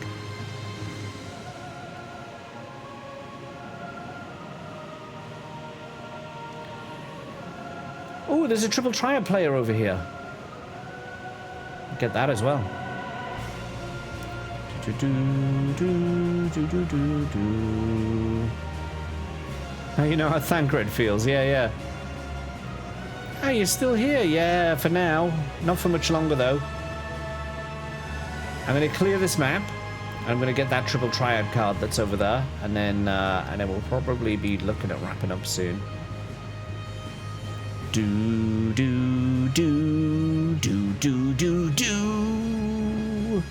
Oh, there's a triple triad player over here. Get that as well. Now you know how Thancred feels. Yeah, yeah. Oh, you're still here? Yeah, for now. Not for much longer, though. I'm going to clear this map. I'm going to get that triple triad card that's over there. And then we'll probably be looking at wrapping up soon. Do, do, do, do, do, do, do.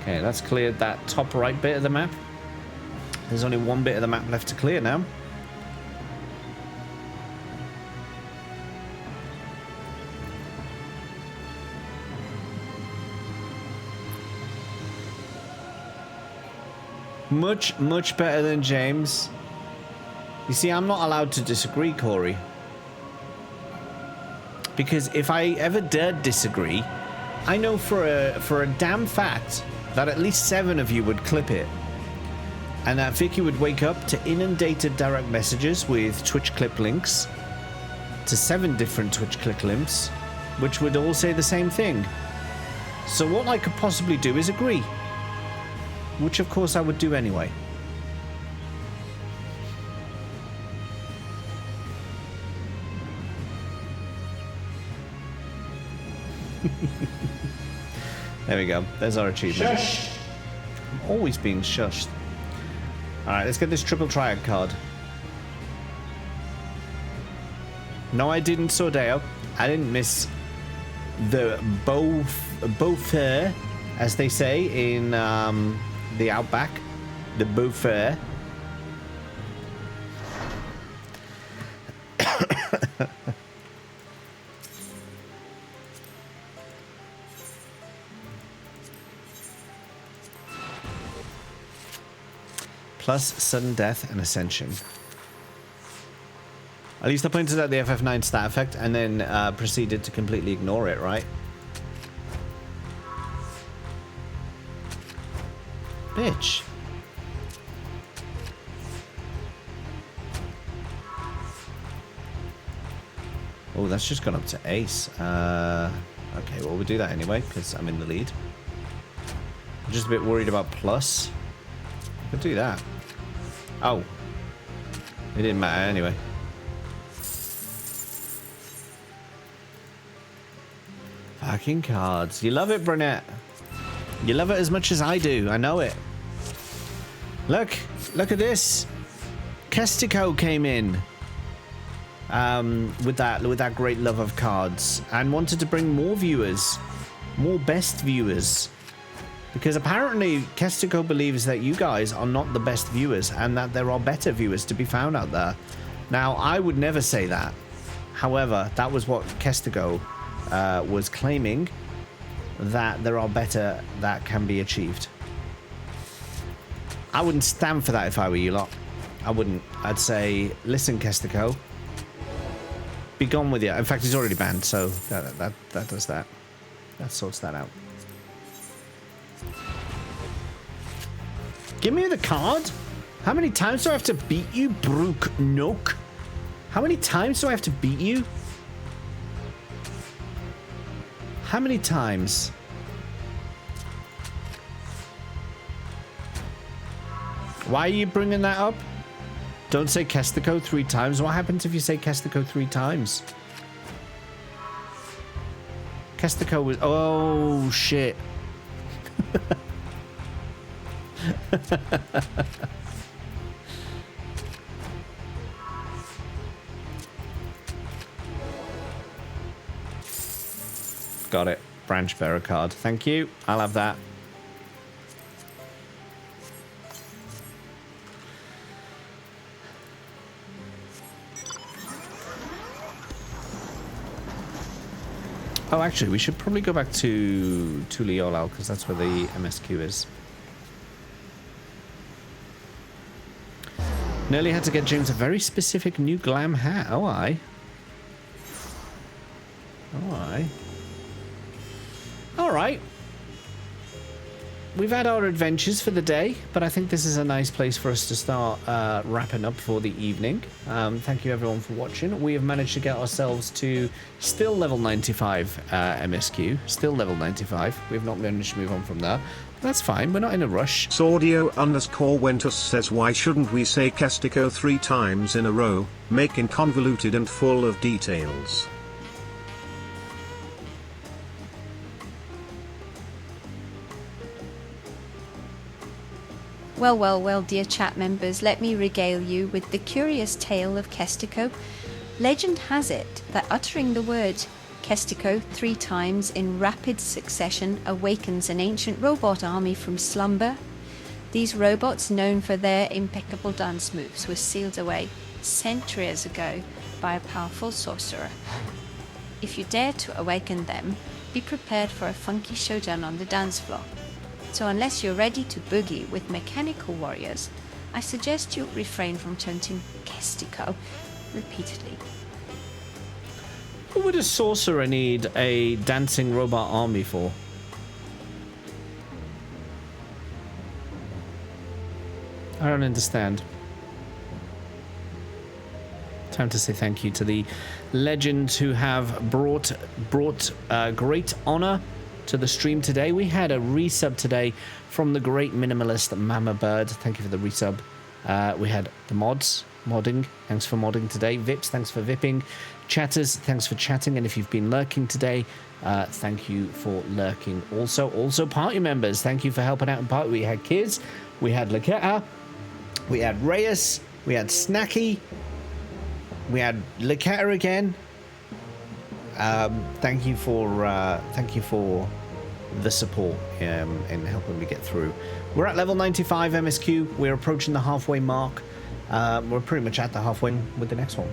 Okay, that's cleared that top right bit of the map. There's only one bit of the map left to clear now. Much, much better than James. You see, I'm not allowed to disagree, Corey. Because if I ever dared disagree, I know for a damn fact that at least 7 of you would clip it. And that Vicky would wake up to inundated direct messages with Twitch clip links to 7 different Twitch clip links, which would all say the same thing. So what I could possibly do is agree. Which of course I would do anyway. There we go. There's our achievement. Shush. I'm always being shushed. Alright, let's get this triple triad card. No, I didn't, Sordeo. I didn't miss the Beaufair, as they say in the Outback. The Beaufair. Plus sudden death and ascension. At least I pointed out the FF9 stat effect and then proceeded to completely ignore it, right? Bitch. Oh, that's just gone up to ace. Okay, well, we'll do that anyway because I'm in the lead. I'm just a bit worried about plus. We'll do that. Oh. It didn't matter anyway. Fucking cards. You love it, Brunette. You love it as much as I do. I know it. Look. Look at this. Kestico came in. With that great love of cards. And wanted to bring more viewers. More best viewers. Because apparently Kestico believes that you guys are not the best viewers and that there are better viewers to be found out there. Now, I would never say that. However, that was what Kestico was claiming, that there are better that can be achieved. I wouldn't stand for that if I were you lot. I wouldn't. I'd say, listen, Kestico, be gone with you. In fact, he's already banned, so that does that. That sorts that out. Give me the card. How many times do I have to beat you, Brook Nook? How many times do I have to beat you? How many times? Why are you bringing that up? Don't say Kestico 3 times. What happens if you say Kestico 3 times? Kestico was... Oh, shit. Got it. Branch bearer card. Thank you. I'll have that. Oh, actually, we should probably go back to Tuliolal, because that's where the MSQ is. Nearly had to get James a very specific new glam hat. Oh, aye. Oh, aye. All right. We've had our adventures for the day, but I think this is a nice place for us to start wrapping up for the evening. Thank you everyone for watching. We have managed to get ourselves to still level 95 MSQ. Still level 95. We've not managed to move on from there. That's fine. We're not in a rush. Sordio_Wentus says, why shouldn't we say Kestico 3 times in a row, making convoluted and full of details? Well, well, well, dear chat members, let me regale you with the curious tale of Kestico. Legend has it that uttering the word Kestico 3 times in rapid succession awakens an ancient robot army from slumber. These robots, known for their impeccable dance moves, were sealed away centuries ago by a powerful sorcerer. If you dare to awaken them, be prepared for a funky showdown on the dance floor. So unless you're ready to boogie with mechanical warriors, I suggest you refrain from chanting Kestico repeatedly. Who would a sorcerer need a dancing robot army for? I don't understand. Time to say thank you to the legends who have brought great honor to the stream today. We had a resub today from the great minimalist Mama Bird. Thank you for the resub. We had the modding. Thanks for modding today. Vips, thanks for vipping. Chatters, thanks for chatting. And if you've been lurking today, thank you for lurking. Also party members, thank you for helping out in party. We had Kiz, we had Laketa, we had Reyes, we had Snacky, we had Laketa again. Thank you for the support in helping me get through. We're at level 95 MSQ. We're approaching the halfway mark. We're pretty much at the halfway with the next one.